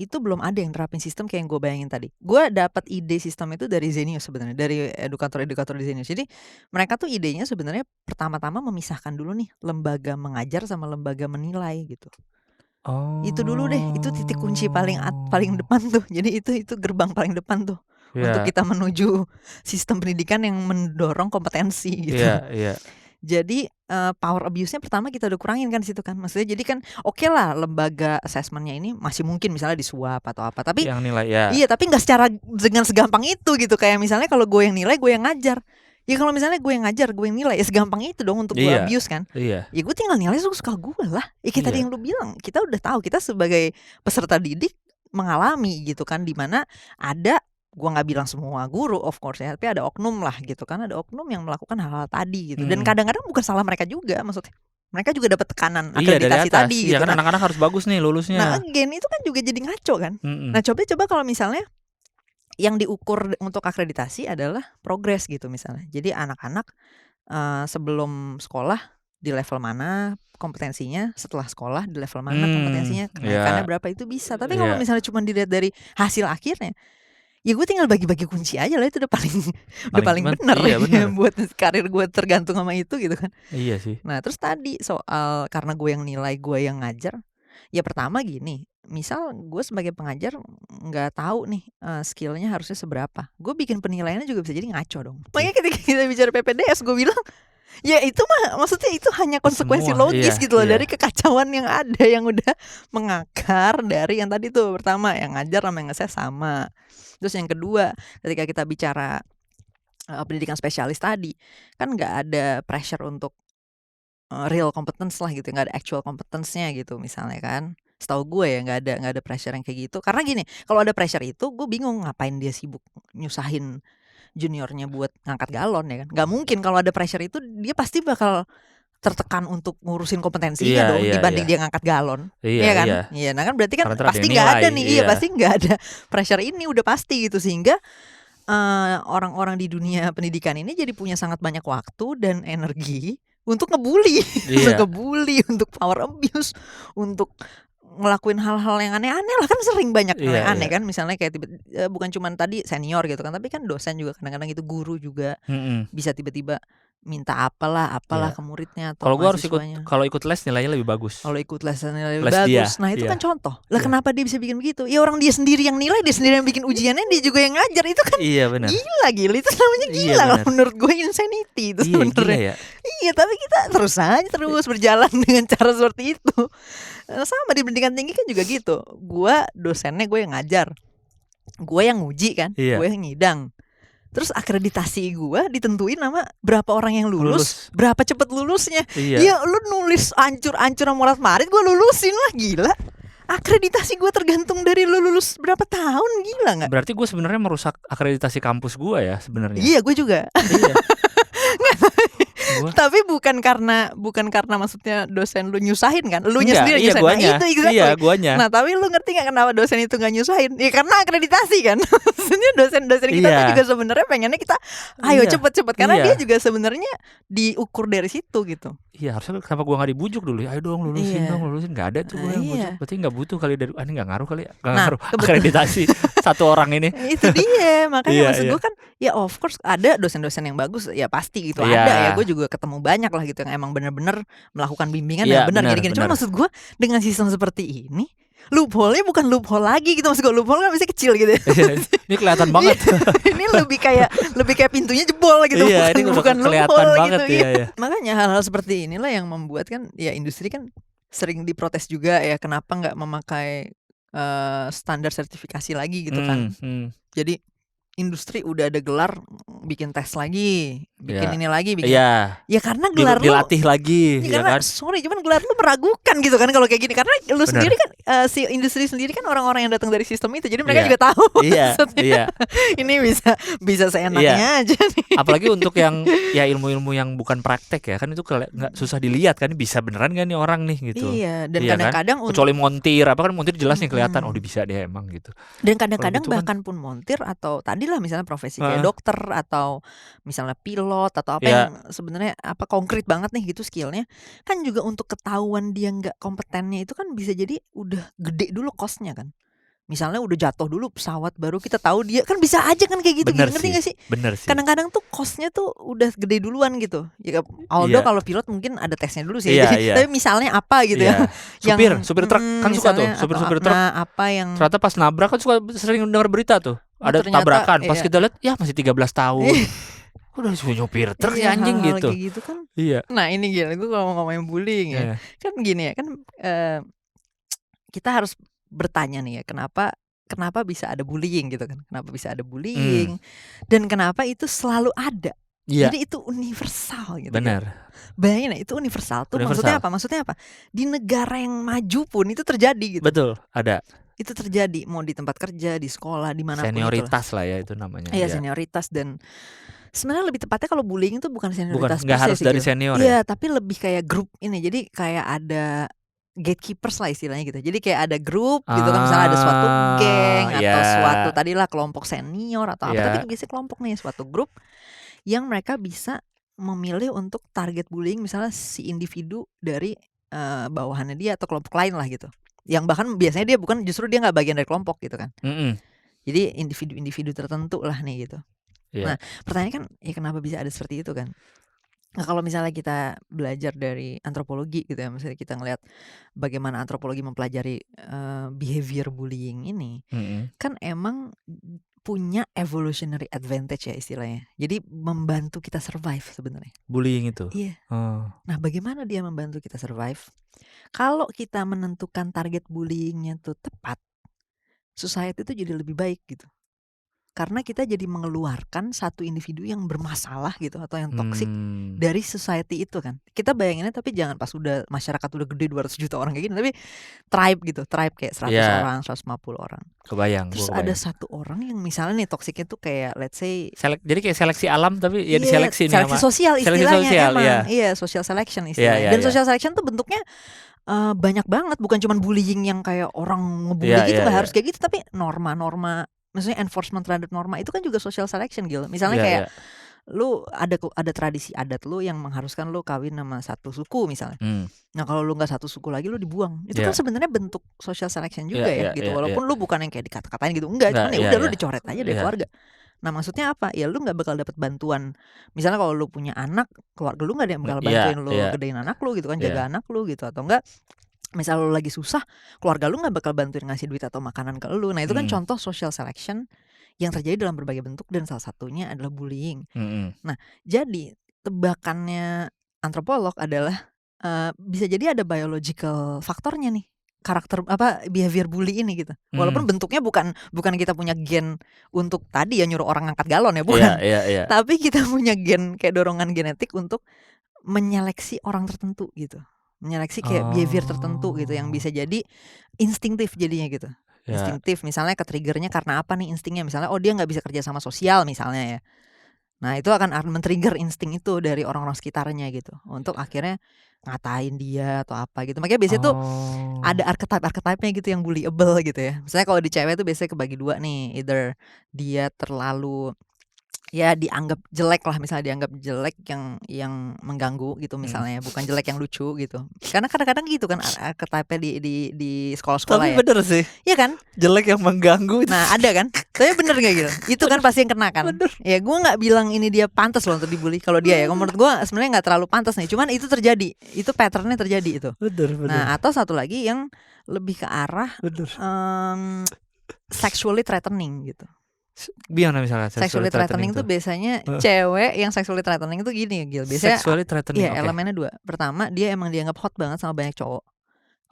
itu belum ada yang terapin sistem kayak yang gue bayangin tadi. Gue dapat ide sistem itu dari Zenius sebenarnya, dari edukator-edukator di Zenius. Jadi mereka tuh idenya sebenarnya pertama-tama memisahkan dulu nih lembaga mengajar sama lembaga menilai gitu. Oh. Itu dulu deh, itu titik kunci paling depan tuh. Jadi itu gerbang paling depan tuh untuk kita menuju sistem pendidikan yang mendorong kompetensi gitu. Iya. Jadi power abuse-nya pertama kita udah kurangin kan di situ kan. Maksudnya jadi kan oke lah lembaga assessment-nya ini masih mungkin misalnya disuap atau apa. Tapi yang nilai ya. Iya, tapi nggak dengan segampang itu gitu. Kayak misalnya kalau gue yang nilai, gue yang ngajar. Ya kalau misalnya gue yang ngajar, gue yang nilai, ya segampang itu dong untuk gue abuse kan. Iya. Ya gue tinggal nilai suka gue lah. Ya kayak tadi yang lu bilang, kita udah tahu, kita sebagai peserta didik mengalami gitu kan, dimana ada, gue nggak bilang semua guru of course ya, tapi ada oknum lah gitu kan, ada oknum yang melakukan hal-hal tadi gitu. Dan kadang-kadang bukan salah mereka juga, maksudnya mereka juga dapat tekanan akreditasi tadi gitu. Iya kan. kan, anak-anak harus bagus nih lulusnya. Nah again itu kan juga jadi ngaco kan. Nah coba kalau misalnya yang diukur untuk akreditasi adalah progres gitu misalnya. Jadi anak-anak sebelum sekolah di level mana kompetensinya, setelah sekolah di level mana kompetensinya, kenaikannya berapa, itu bisa. Tapi kalau misalnya cuma dilihat dari hasil akhirnya, ya gue tinggal bagi-bagi kunci aja lah, itu udah paling benar ya buat karir gue tergantung sama itu gitu kan. Iya sih. Nah terus tadi soal karena gue yang nilai, gue yang ngajar, ya pertama gini, misal gue sebagai pengajar nggak tahu nih skillnya harusnya seberapa, gue bikin penilaiannya juga bisa jadi ngaco dong. Makanya ketika kita bicara PPDS, gue bilang ya itu mah maksudnya itu hanya konsekuensi logis gitu loh dari kekacauan yang ada, yang udah mengakar dari yang tadi tuh, pertama yang ngajar sama yang nge-assess sama. Terus yang kedua, ketika kita bicara pendidikan spesialis tadi, kan nggak ada pressure untuk real competence lah gitu, nggak ada actual competence-nya gitu misalnya kan. Setahu gue ya nggak ada pressure yang kayak gitu. Karena gini, kalau ada pressure itu gue bingung ngapain dia sibuk nyusahin juniornya buat ngangkat galon ya kan. Nggak mungkin kalau ada pressure itu dia pasti bakal tertekan untuk ngurusin kompetensinya dong dibanding dia ngangkat galon. Iya kan? Iya, nah kan berarti kan pasti nggak ada nih. Iya, pasti nggak ada pressure ini, udah pasti gitu, sehingga orang-orang di dunia pendidikan ini jadi punya sangat banyak waktu dan energi untuk ngebully, untuk power abuse, untuk ngelakuin hal-hal yang aneh-aneh lah, kan sering banyak aneh kan, misalnya kayak bukan cuma tadi senior gitu kan, tapi kan dosen juga kadang-kadang itu, guru juga bisa tiba-tiba minta apalah ke muridnya atau kalau gue harus kalau ikut les nilainya lebih bagus. Kalau ikut les nilainya lebih bagus. Nah itu kan contoh. Lah kenapa dia bisa bikin begitu? Ya orang dia sendiri yang nilai, dia sendiri yang bikin ujiannya, dia juga yang ngajar, itu kan gila itu namanya gila lah menurut gue, insanity itu sebenarnya. Iya, tapi kita terus berjalan dengan cara seperti itu. Sama di pendidikan tinggi kan juga gitu. Gue dosennya, gue yang ngajar, gue yang nguji kan, gue yang ngidang. Terus akreditasi gue ditentuin sama berapa orang yang lulus. Berapa cepet lulusnya. Ya lu nulis ancur-ancur morat-marit, gue lulusin lah, gila. Akreditasi gue tergantung dari lu lulus berapa tahun, gila nggak? Berarti gue sebenarnya merusak akreditasi kampus gue ya sebenarnya. Iya, gue juga. gua. Tapi bukan karena maksudnya dosen lu nyusahin kan? Lu Enggak, sendiri iya nyusahin. guanya. Nah, itu exactly. Iya, guanya. Nah, tapi lu ngerti gak kenapa dosen itu gak nyusahin? Ya karena akreditasi kan. Maksudnya dosen-dosen kita tuh juga sebenarnya pengennya kita ayo cepet-cepet karena dia juga sebenarnya diukur dari situ gitu. Iya, harusnya kenapa gua gak dibujuk dulu ya? Ayo dong lulusin. Gak ada tuh gua yang bujuk. Berarti gak butuh kali dari ini gak ngaruh kali ya. Gak ngaruh akreditasi satu orang ini. Itu dia, makanya maksud gua kan ya of course ada dosen-dosen yang bagus ya pasti gitu. Ada ya, gue juga ketemu banyak lah gitu yang emang bener-bener melakukan bimbingan yang benar gini-gini. Cuma maksud gue dengan sistem seperti ini loophole-nya bukan loophole lagi gitu. Maksud gue loophole kan bisa kecil gitu ya. Ini kelihatan banget. Ini lebih kayak pintunya jebol gitu. Iya, ini bukan kelihatan banget gitu, ya. Makanya hal-hal seperti inilah yang membuat kan ya industri kan sering diprotes juga ya, kenapa nggak memakai standar sertifikasi lagi gitu kan. Jadi industri udah ada gelar bikin tes lagi, bikin ini lagi, bikin ya karena gelar dilatih lagi ya karena, kan? Sorry, cuman gelar lu meragukan gitu kan kalau kayak gini karena lu sendiri kan si industri sendiri kan orang-orang yang datang dari sistem itu, jadi mereka juga tahu maksudnya ini bisa seenaknya aja nih. Apalagi untuk yang ya ilmu-ilmu yang bukan praktek ya kan, itu nggak susah dilihat kan, bisa beneran gak nih orang nih gitu. Iya, dan kadang-kadang kan? Kecuali montir apa kan, montir jelas nih kelihatan oh bisa dia emang gitu. Dan kadang-kadang gitu bahkan pun montir atau tadi lah misalnya profesi kayak dokter atau misalnya pilot atau apa yang sebenarnya apa konkret banget nih gitu skillnya, kan juga untuk ketahuan dia nggak kompetennya itu kan bisa jadi udah gede dulu costnya kan. Misalnya udah jatuh dulu pesawat baru kita tahu dia kan, bisa aja kan kayak gitu. Ngerti gak sih? Bener sih. Kadang-kadang tuh costnya tuh udah gede duluan gitu. Ya although kalau pilot mungkin ada tesnya dulu sih. Tapi misalnya apa gitu ya. Supir truk kan suka tuh, supir truk. Nah, apa yang ternyata pas nabrak kan suka sering dengar berita tuh. Ada tabrakan, pas kita lihat ya masih 13 tahun. Udah nyopir truk ya anjing gitu. Gitu kan. Iya. Nah, ini gila, gue kalau mau ngomongin bullying ya. Kan gini ya, kan kita harus bertanya nih ya, kenapa bisa ada bullying gitu kan? Kenapa bisa ada bullying? Dan kenapa itu selalu ada? Jadi itu universal gitu. Benar. Kan? Bayangin itu universal tuh maksudnya apa? Maksudnya apa? Di negara yang maju pun itu terjadi gitu. Betul, ada. Itu terjadi mau di tempat kerja, di sekolah, di mana pun. Senioritas lah ya itu namanya. Iya, senioritas. Dan sebenarnya lebih tepatnya kalau bullying itu bukan senioritas, nggak harus dari senior. Iya, tapi lebih kayak grup ini. Jadi kayak ada gatekeepers lah istilahnya gitu. Jadi kayak ada grup gitu kan, misalnya ada suatu geng atau suatu tadilah kelompok senior atau apa, tapi biasanya kelompok nih, suatu grup yang mereka bisa memilih untuk target bullying misalnya si individu dari bawahannya dia atau kelompok lain lah gitu. Yang bahkan biasanya dia dia nggak bagian dari kelompok gitu kan. Jadi individu-individu tertentu lah nih gitu. Nah, pertanyaan kan ya kenapa bisa ada seperti itu kan? Nah, kalau misalnya kita belajar dari antropologi gitu ya, misalnya kita ngelihat bagaimana antropologi mempelajari behavior bullying ini, kan emang punya evolutionary advantage ya istilahnya. Jadi membantu kita survive sebenarnya. Bullying itu. Iya. Nah, bagaimana dia membantu kita survive? Kalau kita menentukan target bullyingnya tuh tepat, society itu jadi lebih baik gitu. Karena kita jadi mengeluarkan satu individu yang bermasalah gitu atau yang toksik dari society itu kan. Kita bayanginnya tapi jangan pas udah masyarakat udah gede 200 juta orang kayak gini, tapi tribe kayak 100 orang, 150 orang. Kebayang. Terus ada satu orang yang misalnya nih toksiknya tuh kayak let's say jadi kayak seleksi alam tapi ya diseleksi nih seleksi sosial istilahnya sosial, emang. Iya, social selection istilahnya. Dan social selection tuh bentuknya banyak banget, bukan cuma bullying yang kayak orang ngebully gitu, nggak harus kayak gitu, tapi norma-norma, maksudnya enforcement terhadap norma itu kan juga social selection gitu. Misalnya kayak lu ada tradisi adat lu yang mengharuskan lu kawin sama satu suku misalnya. Nah, kalau lu nggak satu suku lagi lu dibuang. Itu kan sebenarnya bentuk social selection juga gitu. Walaupun lu bukan yang kayak dikata-katain gitu, enggak, cuman ya udah lu dicoret aja dari keluarga. Nah, maksudnya apa? Ya lu nggak bakal dapat bantuan. Misalnya kalau lu punya anak, keluarga lu nggak ada yang bakal bantuin lu gedein anak lu gitu kan, jaga anak lu gitu, atau enggak misal lu lagi susah, keluarga lu nggak bakal bantuin ngasih duit atau makanan ke lu. Nah, itu kan contoh social selection yang terjadi dalam berbagai bentuk dan salah satunya adalah bullying. Nah, jadi tebakannya antropolog adalah bisa jadi ada biological faktornya nih, karakter behavior bully ini gitu. Walaupun bentuknya bukan kita punya gen untuk tadi ya nyuruh orang ngangkat galon ya, bukan. Tapi kita punya gen kayak dorongan genetik untuk menyeleksi orang tertentu gitu. Menyeleksi kayak behavior tertentu gitu yang bisa jadi instingtif jadinya gitu. Instingtif misalnya ke triggernya karena apa nih instingnya, misalnya dia nggak bisa kerja sama sosial misalnya ya. Nah itu akan men-trigger insting itu dari orang-orang sekitarnya gitu, untuk akhirnya ngatain dia atau apa gitu. Makanya biasanya tuh ada archetype-nya gitu yang bullyable gitu ya. Misalnya kalau di cewek tuh biasanya kebagi dua nih, either dia terlalu ya dianggap jelek lah, misalnya dianggap jelek yang mengganggu gitu misalnya, bukan jelek yang lucu gitu. Karena kadang-kadang gitu kan archetype-nya di sekolah-sekolah. Tapi ya. bener sih. Iya kan? Jelek yang mengganggu. Nah ada kan? Tapi bener gak gitu? Itu kan pasti yang kena kan? Bener. Ya gue gak bilang ini dia pantas loh untuk dibully. Kalau dia ya, menurut gue sebenarnya gak terlalu pantas nih. Cuman itu terjadi. Itu patternnya terjadi itu. Bener. Nah atau satu lagi yang lebih ke arah sexually threatening gitu. Gimana misalnya sexually threatening tuh biasanya cewek yang sexually threatening tuh gini Gil. Biasanya sexually threatening. Iya, elemennya dua. Pertama, dia emang dianggap hot banget sama banyak cowok.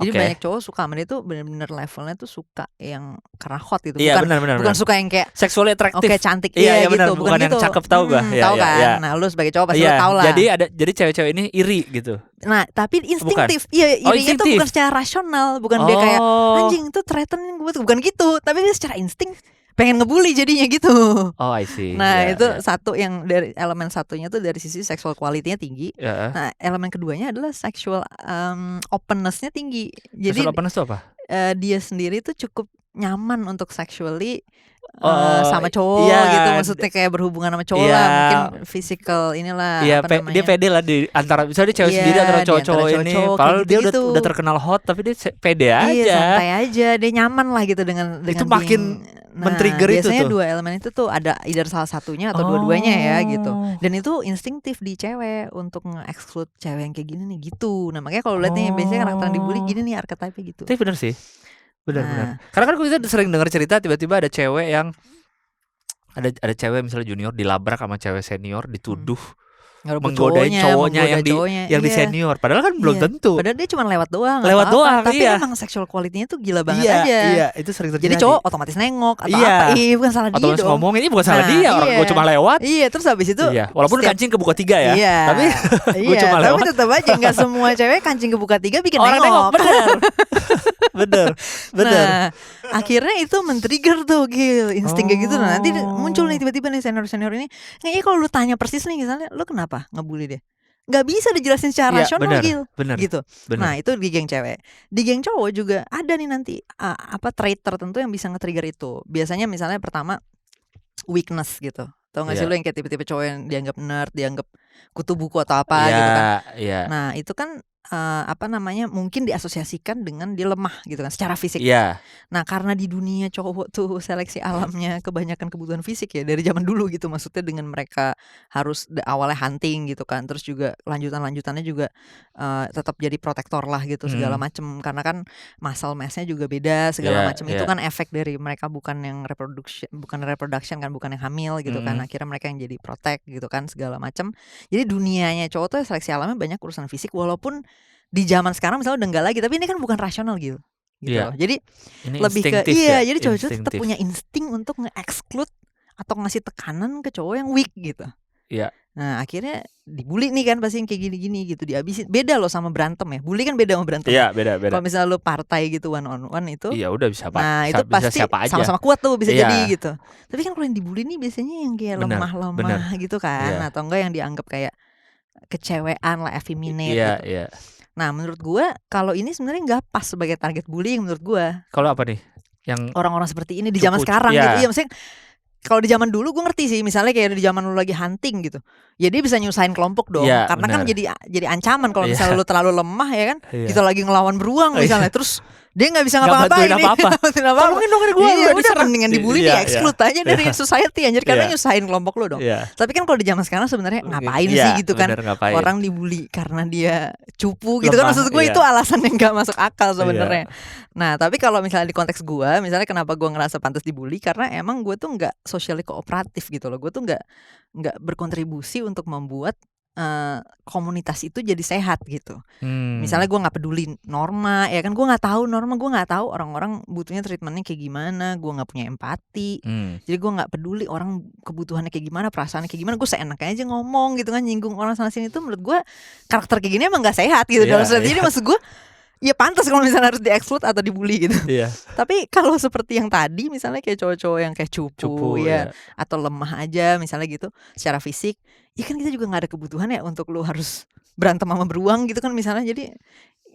Jadi banyak cowok suka sama dia tuh bener-bener levelnya tuh suka yang karena hot gitu. Iya, bukan suka yang kayak sexually attractive. Oke, cantik. Iya, gitu. Bukan yang gitu. cakep, tahu gak? Tahu kan? Ya. Nah, lu sebagai cowok pasti lu tahu lah. Jadi cewek-cewek ini iri gitu. Nah, tapi instinktif. Iya, irinya tuh bukan secara rasional, bukan dia kayak anjing itu threatening gue, bukan gitu. Tapi dia secara insting pengen ngebully jadinya gitu. Oh, I see. Nah itu satu yang dari elemen satunya tuh dari sisi sexual quality-nya tinggi. Nah elemen keduanya adalah sexual openness-nya tinggi. Jadi sexual openness itu apa? Dia sendiri tuh cukup nyaman untuk sexually sama cowok gitu, maksudnya kayak berhubungan sama cowok lah, mungkin physical inilah. Dia pede lah di antara misalnya dia cewek sendiri antara cowok-cowok ini. Padahal dia udah terkenal hot tapi dia pede aja. Iya, santai aja, dia nyaman lah gitu dengan itu makin men-trigger itu tuh. Biasanya dua elemen itu tuh ada either salah satunya atau dua-duanya ya gitu. Dan itu instinktif di cewek untuk nge-exclude cewek yang kayak gini nih gitu. Nah makanya kalau lihat nih biasanya karakter yang dibully gini nih archetype-nya gitu. Tapi bener sih. Benar. Karena kan kita sering dengar cerita tiba-tiba ada cewek yang ada cewek misalnya junior dilabrak sama cewek senior, dituduh menggodain cowoknya yang di senior, padahal kan belum tentu. Padahal dia cuma lewat doang. Tapi emang sexual quality-nya tuh gila banget aja. Iya, itu sering terjadi. Jadi cowok otomatis nengok atau apa? Bukan salah dia dong. Otomatis ngomong ini bukan salah dia, orang gue cuma lewat. Iya, terus habis itu walaupun kancing kebuka 3 ya. Iya. Tapi gue cuma lewat. Tapi tetap aja enggak semua cewek kancing kebuka 3 bikin orang nengok. Bener. Nah, akhirnya itu men-trigger tuh Gil, insting kayak gitu. Nah, nanti muncul nih tiba-tiba nih senior-senior ini. Kayaknya kalau lu tanya persis nih misalnya, lu kenapa ngebully dia? Gak bisa dijelasin secara rasional Gil. Gitu. Nah itu di geng cewek. Di geng cowok juga ada nih nanti trait tertentu yang bisa nge-trigger itu. Biasanya misalnya pertama weakness gitu. Tau gak sih lu yang kayak tipe-tipe cowok yang dianggap nerd, dianggap kutu buku atau apa gitu kan. Nah itu kan mungkin diasosiasikan dengan dia lemah gitu kan secara fisik. Nah karena di dunia cowok tuh seleksi alamnya kebanyakan kebutuhan fisik ya dari zaman dulu gitu, maksudnya dengan mereka harus awalnya hunting gitu kan, terus juga lanjutannya juga tetap jadi protektor lah gitu segala macem, karena kan muscle mass-nya juga beda segala macem. Itu kan efek dari mereka bukan yang reproduction kan, bukan yang hamil gitu kan, akhirnya mereka yang jadi protect gitu kan segala macem. Jadi dunianya cowok tuh seleksi alamnya banyak urusan fisik, walaupun di zaman sekarang misalnya udah enggak lagi, tapi ini kan bukan rasional gitu. Jadi ini lebih ke jadi cowok-cowok tetap punya insting untuk nge-exclude atau ngasih tekanan ke cowok yang weak gitu. Nah akhirnya dibully nih kan pasti yang kayak gini-gini gitu, dihabisin. Beda loh sama berantem ya, bully kan beda sama berantem. Beda. Kalau misalnya lu partai gitu one on one itu udah bisa pak. Nah itu pasti sama-sama kuat tuh bisa jadi gitu. Tapi kan kalau yang dibully nih biasanya yang kayak lemah-lemah gitu kan, atau enggak yang dianggap kayak kecewean lah, effeminate gitu. Nah menurut gue kalau ini sebenarnya nggak pas sebagai target bullying menurut gue. Kalau apa nih yang orang-orang seperti ini di zaman sekarang gitu. Iya maksudnya kalau di zaman dulu gue ngerti sih, misalnya kayak di zaman lu lagi hunting gitu, ya dia bisa nyusahin kelompok dong, karena kan jadi ancaman kalau misalnya lu terlalu lemah ya kan, kita lagi ngelawan beruang misalnya, terus dia nggak bisa ngapa-ngapain nih, tolongin dong gue, udah mendingan dibully di exclude aja dari society anjir, karena nyusahin kelompok lu dong. Tapi kan kalau di zaman sekarang sebenarnya ngapain sih gitu kan, orang dibully karena dia cupu gitu kan, maksud gue itu alasan yang nggak masuk akal sebenarnya. Nah tapi kalau misalnya di konteks gue, misalnya kenapa gue ngerasa pantas dibully, karena emang gue tuh nggak socially kooperatif gitu loh, gue tuh nggak berkontribusi untuk membuat komunitas itu jadi sehat gitu. Misalnya gue nggak peduli norma, ya kan, gue nggak tahu norma, gue nggak tahu orang-orang butuhnya treatmentnya kayak gimana, gue nggak punya empati, jadi gue nggak peduli orang kebutuhannya kayak gimana, perasaannya kayak gimana, gue seenaknya aja ngomong gitu kan, nyinggung orang sana sini. Itu menurut gue karakter kayak gini emang nggak sehat gitu. Jadi maksud gue ya pantas kalau misalnya harus di-exclude atau dibully gitu. Iya. Tapi kalau seperti yang tadi misalnya kayak cowok-cowok yang kayak cupu ya, ya. atau lemah aja misalnya gitu secara fisik, ya kan kita juga nggak ada kebutuhan ya untuk lu harus berantem sama beruang gitu kan misalnya. Jadi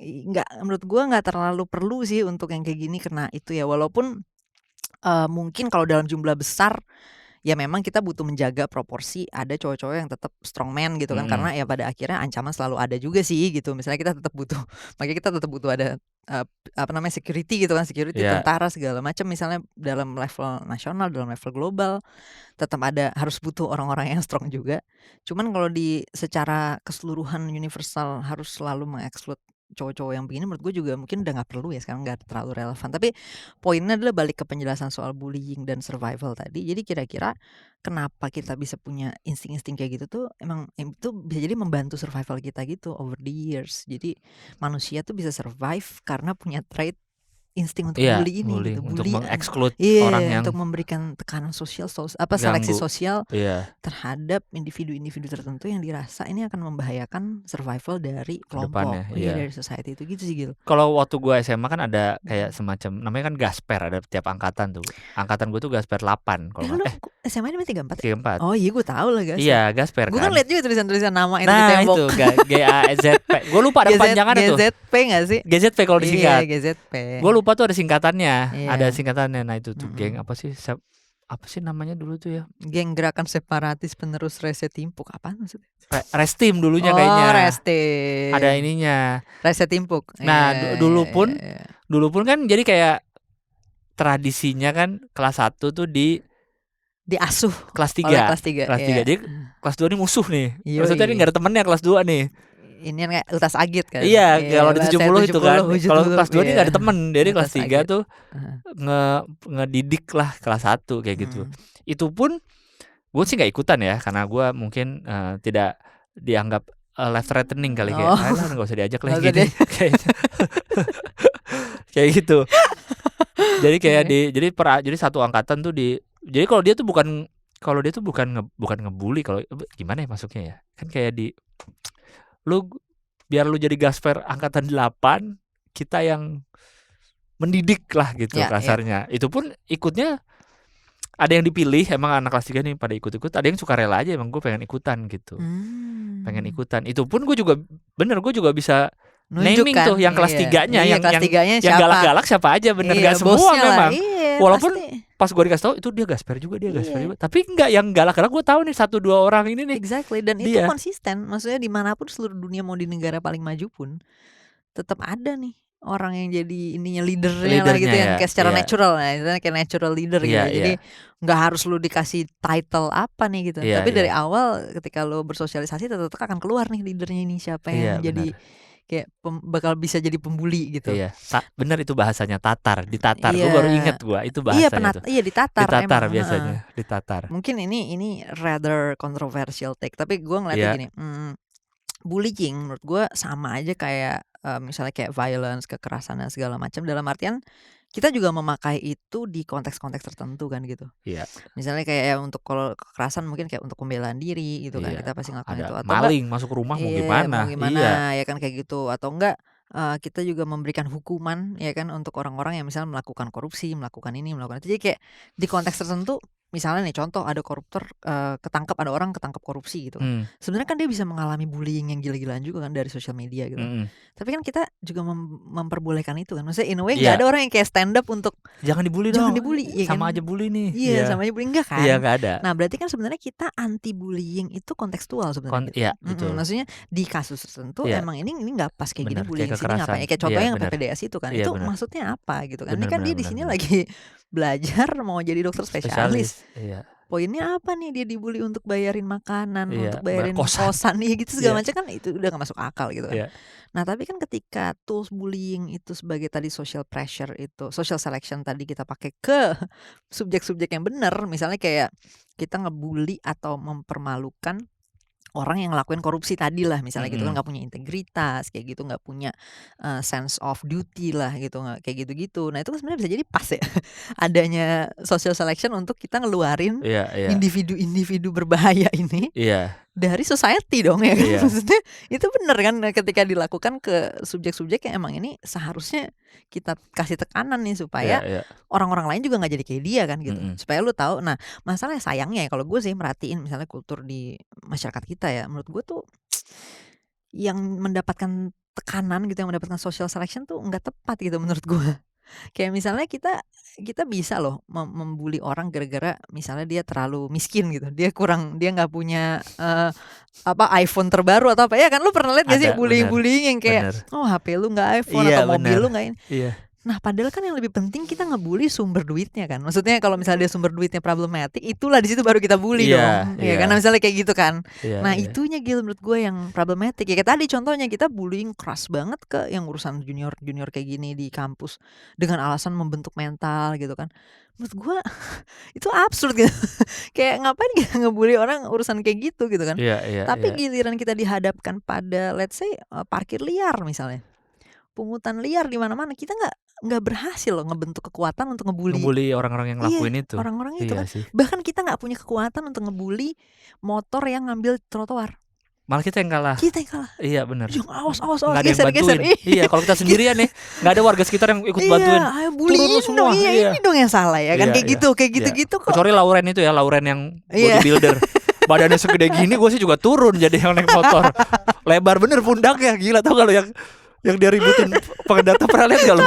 nggak, menurut gua nggak terlalu perlu sih untuk yang kayak gini karena itu ya, walaupun mungkin kalau dalam jumlah besar ya memang kita butuh menjaga proporsi, ada cowok-cowok yang tetap strongman gitu kan, karena ya pada akhirnya ancaman selalu ada juga sih gitu. Misalnya kita tetap butuh, makanya kita tetap butuh ada apa namanya security gitu kan, security tentara segala macam misalnya dalam level nasional, dalam level global tetap ada, harus butuh orang-orang yang strong juga. Cuman kalau di secara keseluruhan universal harus selalu mengexclude cowok-cowok yang begini, menurut gue juga mungkin udah nggak perlu ya, sekarang nggak terlalu relevan. Tapi poinnya adalah balik ke penjelasan soal bullying dan survival tadi. Jadi kira-kira kenapa kita bisa punya insting-insting kayak gitu tuh emang itu bisa jadi membantu survival kita gitu over the years. Jadi manusia tuh bisa survive karena punya trait insting untuk bully ini gitu. Untuk Bully mengexclude orang yang untuk memberikan tekanan sosial, seleksi sosial terhadap individu-individu tertentu yang dirasa ini akan membahayakan survival dari kelompok, dari society itu gitu sih gitu. Kalau waktu gue SMA kan ada kayak semacam namanya kan gasper, ada tiap angkatan tuh. Angkatan gue tuh gasper 8 kalau SMA ini 34 ya? 34. Oh iya gue tahu lah gasper. Iya gasper kan. Gue kan lihat juga tulisan-tulisan nama itu di tembok. Itu GAZP. Gue lupa ada panjangannya tuh. GZP nggak sih? GZP kalau disingkat. Iya GZP. Gue lupa tuh ada singkatannya. Ada singkatannya. Nah itu tuh geng apa sih namanya dulu tuh ya? Geng Gerakan Separatis Penerus Resetimpuk. Apaan maksudnya? Restim dulunya kayaknya. Oh Restim. Ada ininya. Resetimpuk. Nah dulu pun kan jadi kayak tradisinya kan kelas 1 tuh diasuh kelas 3. Kelas 3. Jadi kelas 2 nih musuh nih. Maksudnya ini gak ada temennya kelas 2 nih. Ini yang kayak Utas Agit kan. Iya, kalau di 70 itu kan. Kalau kelas 2 ini gak ada temen. Jadi kelas 3 tuh ngedidik lah kelas 1 kayak gitu. Itu pun gue sih gak ikutan ya, karena gue mungkin tidak dianggap life threatening kali, kayak gak usah diajak lah gini. Kayak gitu. Jadi kayak jadi satu angkatan tuh jadi kalau dia tuh bukan ngebully, kalau gimana ya masuknya ya, kan kayak biar lu jadi gasper angkatan 8, kita yang mendidik lah gitu kasarnya. Itu pun ikutnya ada yang dipilih, emang anak kelas 3 nih pada ikut-ikut, ada yang suka rela aja, emang gue pengen ikutan gitu. Pengen ikutan. Itu pun gue juga bisa naming tuh yang kelas 3-nya, yang galak-galak siapa aja, bener gak semua memang. Walaupun pas gue dikasih tahu itu dia gasper juga, tapi enggak yang galak-galak, gue tahu nih 1-2 orang ini nih. Exactly, dan itu konsisten. Maksudnya dimanapun seluruh dunia, mau di negara paling maju pun tetap ada nih orang yang jadi ininya leadernya lah gitu, yang kayak secara natural, kayak natural leader gitu. Jadi nggak harus lu dikasih title apa nih gitu, tapi dari awal ketika lu bersosialisasi tetap akan keluar nih leadernya ini siapa yang jadi kayak bakal bisa jadi pembuli gitu. Iya, benar itu bahasanya Tatar, ditatar. Gue baru inget itu bahasanya. Iya ditatar biasanya, ditatar. Mungkin ini rather controversial take, tapi gue ngeliatnya gini, bullying menurut gue sama aja kayak misalnya kayak violence, kekerasan dan segala macam, dalam artian kita juga memakai itu di konteks-konteks tertentu kan gitu. Iya. Misalnya kayak untuk kalau kekerasan mungkin kayak untuk pembelaan diri gitu kan, kita pasti ngelakuin itu. Atau maling masuk rumah mau gimana? Ya kan kayak gitu. Atau enggak kita juga memberikan hukuman ya kan untuk orang-orang yang misalnya melakukan korupsi, melakukan ini, melakukan itu. Jadi kayak di konteks tertentu, misalnya nih contoh ada koruptor ada orang ketangkep korupsi gitu kan. Sebenarnya kan dia bisa mengalami bullying yang gila-gilaan juga kan dari sosial media gitu. Tapi kan kita juga memperbolehkan itu kan. Maksudnya in a way gak ada orang yang kayak stand up untuk jangan dibully dong. Ya sama kan? Aja bully nih. Iya, sama aja bully, enggak kan? Iya, gak ada. Nah, berarti kan sebenarnya kita anti bullying itu kontekstual sebenarnya. Iya, betul. Maksudnya di kasus tertentu emang ini enggak pas kayak gini bullying sini ngapain? Kayak contohnya yang PPDS itu kan. Itu maksudnya apa gitu kan. Ini kan dia di sini lagi belajar mau jadi dokter spesialis. Iya. Poinnya apa nih dia dibully untuk bayarin makanan, untuk bayarin kosan gitu segala macam, kan itu udah gak masuk akal gitu kan. Nah tapi kan ketika tools bullying itu sebagai tadi social pressure, itu social selection tadi kita pakai ke subjek-subjek yang benar, misalnya kayak kita ngebully atau mempermalukan orang yang ngelakuin korupsi tadi lah misalnya gitu kan, nggak punya integritas kayak gitu, nggak punya sense of duty lah gitu, nggak kayak gitu-gitu. Nah itu kan sebenarnya bisa jadi pas ya adanya social selection untuk kita ngeluarin individu-individu berbahaya ini dari society dong ya kan. Iya. Maksudnya itu benar kan ketika dilakukan ke subjek-subjek yang emang ini seharusnya kita kasih tekanan nih supaya Iya, iya. orang-orang lain juga nggak jadi kayak dia kan gitu. Mm-mm. Supaya lu tahu. Nah, masalahnya sayangnya ya kalau gue sih merhatiin misalnya kultur di masyarakat kita ya, menurut gue tuh yang mendapatkan tekanan gitu, yang mendapatkan social selection tuh nggak tepat gitu menurut gue. Kayak misalnya kita bisa loh membuli orang gara-gara misalnya dia terlalu miskin gitu. Dia nggak punya iPhone terbaru atau apa. Ya kan lu pernah lihat gak sih Ada, bullying yang kayak bener. oh HP lu nggak iPhone Iya, atau mobil bener. lu nggak ini. Iya. Nah, padahal kan yang lebih penting kita ngebully sumber duitnya kan. Maksudnya kalau misalnya dia sumber duitnya problematik, itulah di situ baru kita bully Iya, dong. iya. Ya karena misalnya kayak gitu kan. Iya, Nah, iya. itunya Gil menurut gue yang problematik. Ya kayak tadi contohnya kita bullying keras banget ke yang urusan junior kayak gini di kampus dengan alasan membentuk mental gitu kan. Menurut gue itu absurd gitu. Kayak ngapain kita ngebully orang urusan kayak gitu kan. Iya, iya, Tapi iya. giliran kita dihadapkan pada let's say parkir liar misalnya. Pungutan liar di mana-mana, kita nggak berhasil loh ngebentuk kekuatan untuk ngebully Orang-orang yang lakuin itu. orang-orang itu Iya kan. sih. Bahkan kita nggak punya kekuatan untuk ngebully motor yang ngambil trotoar. Malah kita yang kalah. Kita yang kalah. Iya, benar. Awas Nggak ada yang geser. bantuin. Iya, kalau kita sendirian nih, nggak ada warga sekitar yang ikut bantuin. Iya, ayo bully Turun semua, dong. Iya, iya. ini dong yang salah ya kan. Iya, Kayak iya. gitu kok. Kecuali Lauren itu ya, Lauren yang Iya. bodybuilder. Badannya segede gini, gue sih juga turun jadi yang naik motor. Lebar bener pundaknya, gila tau gak lo yang dia ributin pengendata, pernah lihat gak lo?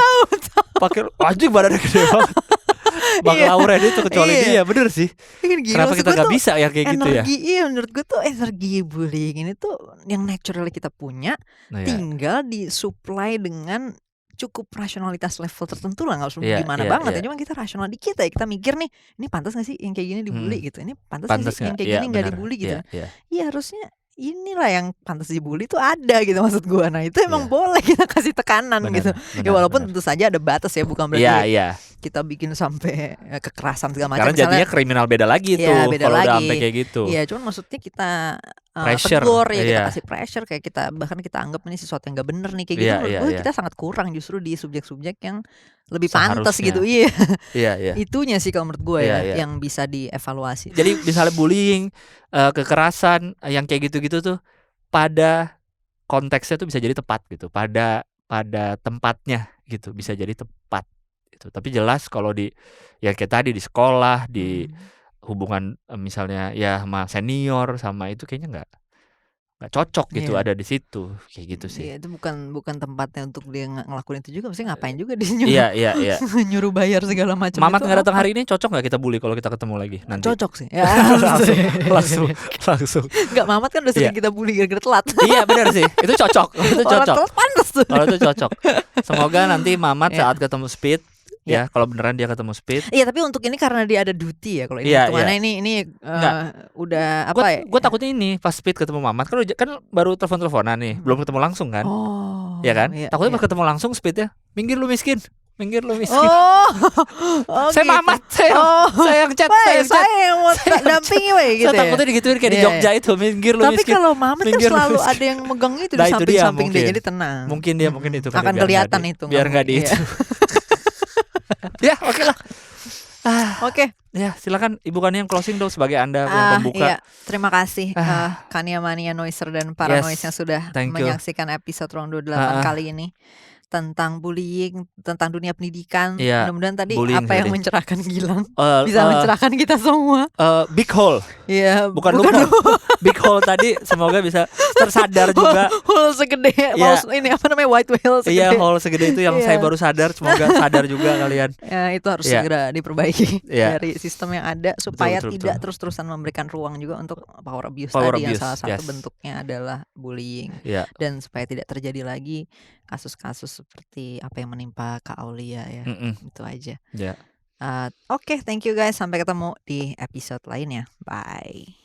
Pakai anjing badannya gede banget. Bang Iya. Lauren itu kecuali Iya. dia, bener sih. Kan gila, Kenapa maksud kita gue nggak tuh bisa ya kayak gitu ya? Iya, menurut gue tuh energi bullying ini tuh yang natural kita punya, Nah, ya. tinggal disuplai dengan cukup rasionalitas level tertentu lah, nggak usah Iya, gimana iya, banget iya. ya. Cuma kita rasional dikit ya, kita mikir nih, ini pantas nggak sih yang kayak gini dibully gitu? Ini pantas nggak Pantas sih yang nggak? kayak Iya, gini nggak benar. dibully gitu? Iya, iya. Iya, harusnya inilah yang pantas dibully tuh ada gitu maksud gue. Nah itu emang Iya. boleh kita kasih tekanan Benar, gitu. benar, Ya walaupun benar. tentu saja ada batas ya, bukan berarti Iya, iya. kita bikin sampai kekerasan segala macam. Karena jadinya kriminal beda lagi Iya, tuh beda kalau udah lagi. sampai kayak gitu. Iya, cuman maksudnya kita Pressure, tegur ya, kita iya. kasih pressure, kayak kita bahkan kita anggap ini sesuatu yang gak bener nih kayak gitu. Iya, Menurut iya, gue iya. kita sangat kurang justru di subjek-subjek yang lebih pantas Seharusnya. gitu. Iya, Iya, iya. itunya sih kalau menurut gue Iya, ya iya. yang bisa dievaluasi. Jadi misalnya bullying, kekerasan yang kayak gitu-gitu tuh pada konteksnya tuh bisa jadi tepat gitu, pada tempatnya gitu bisa jadi tepat gitu. Tapi jelas kalau di ya kayak tadi di sekolah, di hubungan misalnya ya sama senior sama itu kayaknya nggak cocok gitu Iya. ada di situ kayak gitu sih. Iya, itu bukan tempatnya untuk dia ngelakuin itu juga. Mesti ngapain juga dia nyuruh, Iya, iya, iya. nyuruh bayar segala macam. Mamat itu nggak datang apa? hari ini, cocok nggak kita bully kalau kita ketemu lagi nanti? Cocok sih. Ya, langsung. Enggak, Mamat kan udah sering Iya. kita bully gara-gara telat. Iya benar sih, itu cocok, itu Orang cocok. telat pantas tuh. Kalau itu cocok. Semoga nanti Mamat Iya. saat ketemu Speed, ya kalau beneran dia ketemu Speed. Iya, tapi untuk ini karena dia ada duty ya. Kalau ini Iya, hitungannya iya. ini Enggak. udah apa ya? Gue takutnya ini pas Speed ketemu Mamat kan baru telepon-teleponan nih, belum ketemu langsung kan? Oh. Ya kan? Iya, Takutnya iya. pas ketemu langsung Speednya, minggir lu miskin. Oh, Saya gitu. Mamat, Oh. saya yang chat, saya yang chat. Saya yang mau dampingi weh gitu Saya ya. takutnya digituin kayak di Iya, Jogja itu, minggir lu Tapi miskin. kalau Mamat kan Minggir lu selalu miskin. ada yang megang itu Nah, di itu dia samping-samping dia, mungkin. jadi tenang. Mungkin itu kali, Akan biar kelihatan nggak itu. biar nggak di Iya. itu. Ya, oke lah. Oke. Ya, silakan Ibu Kania yang closing dong sebagai Anda yang pembuka. Iya, terima kasih Kania Mania Noiser dan para Yes, noise yang sudah thank you. menyaksikan episode Ruang 28 kali ini tentang bullying, tentang dunia pendidikan. Iya, Mudah-mudahan tadi bullying apa yang tadi. mencerahkan Gilang Eh, bisa eh, mencerahkan kita semua. Big hole, Iya, bukan loophole. Big hole tadi semoga bisa tersadar juga. hole segede Iya. ini apa namanya, white whale segede. Iya, hole segede itu yang Iya. saya baru sadar, semoga sadar juga kalian. Ya, itu harus Iya. segera diperbaiki Iya. dari sistem yang ada supaya betul, tidak betul. terus-terusan memberikan ruang juga untuk power abuse Power tadi yang abuse, salah satu yes. bentuknya adalah bullying. Iya. Dan supaya tidak terjadi lagi kasus-kasus seperti apa yang menimpa Kak Aulia ya. Itu aja. Ya. Oke, thank you guys. Sampai ketemu di episode lainnya. Bye.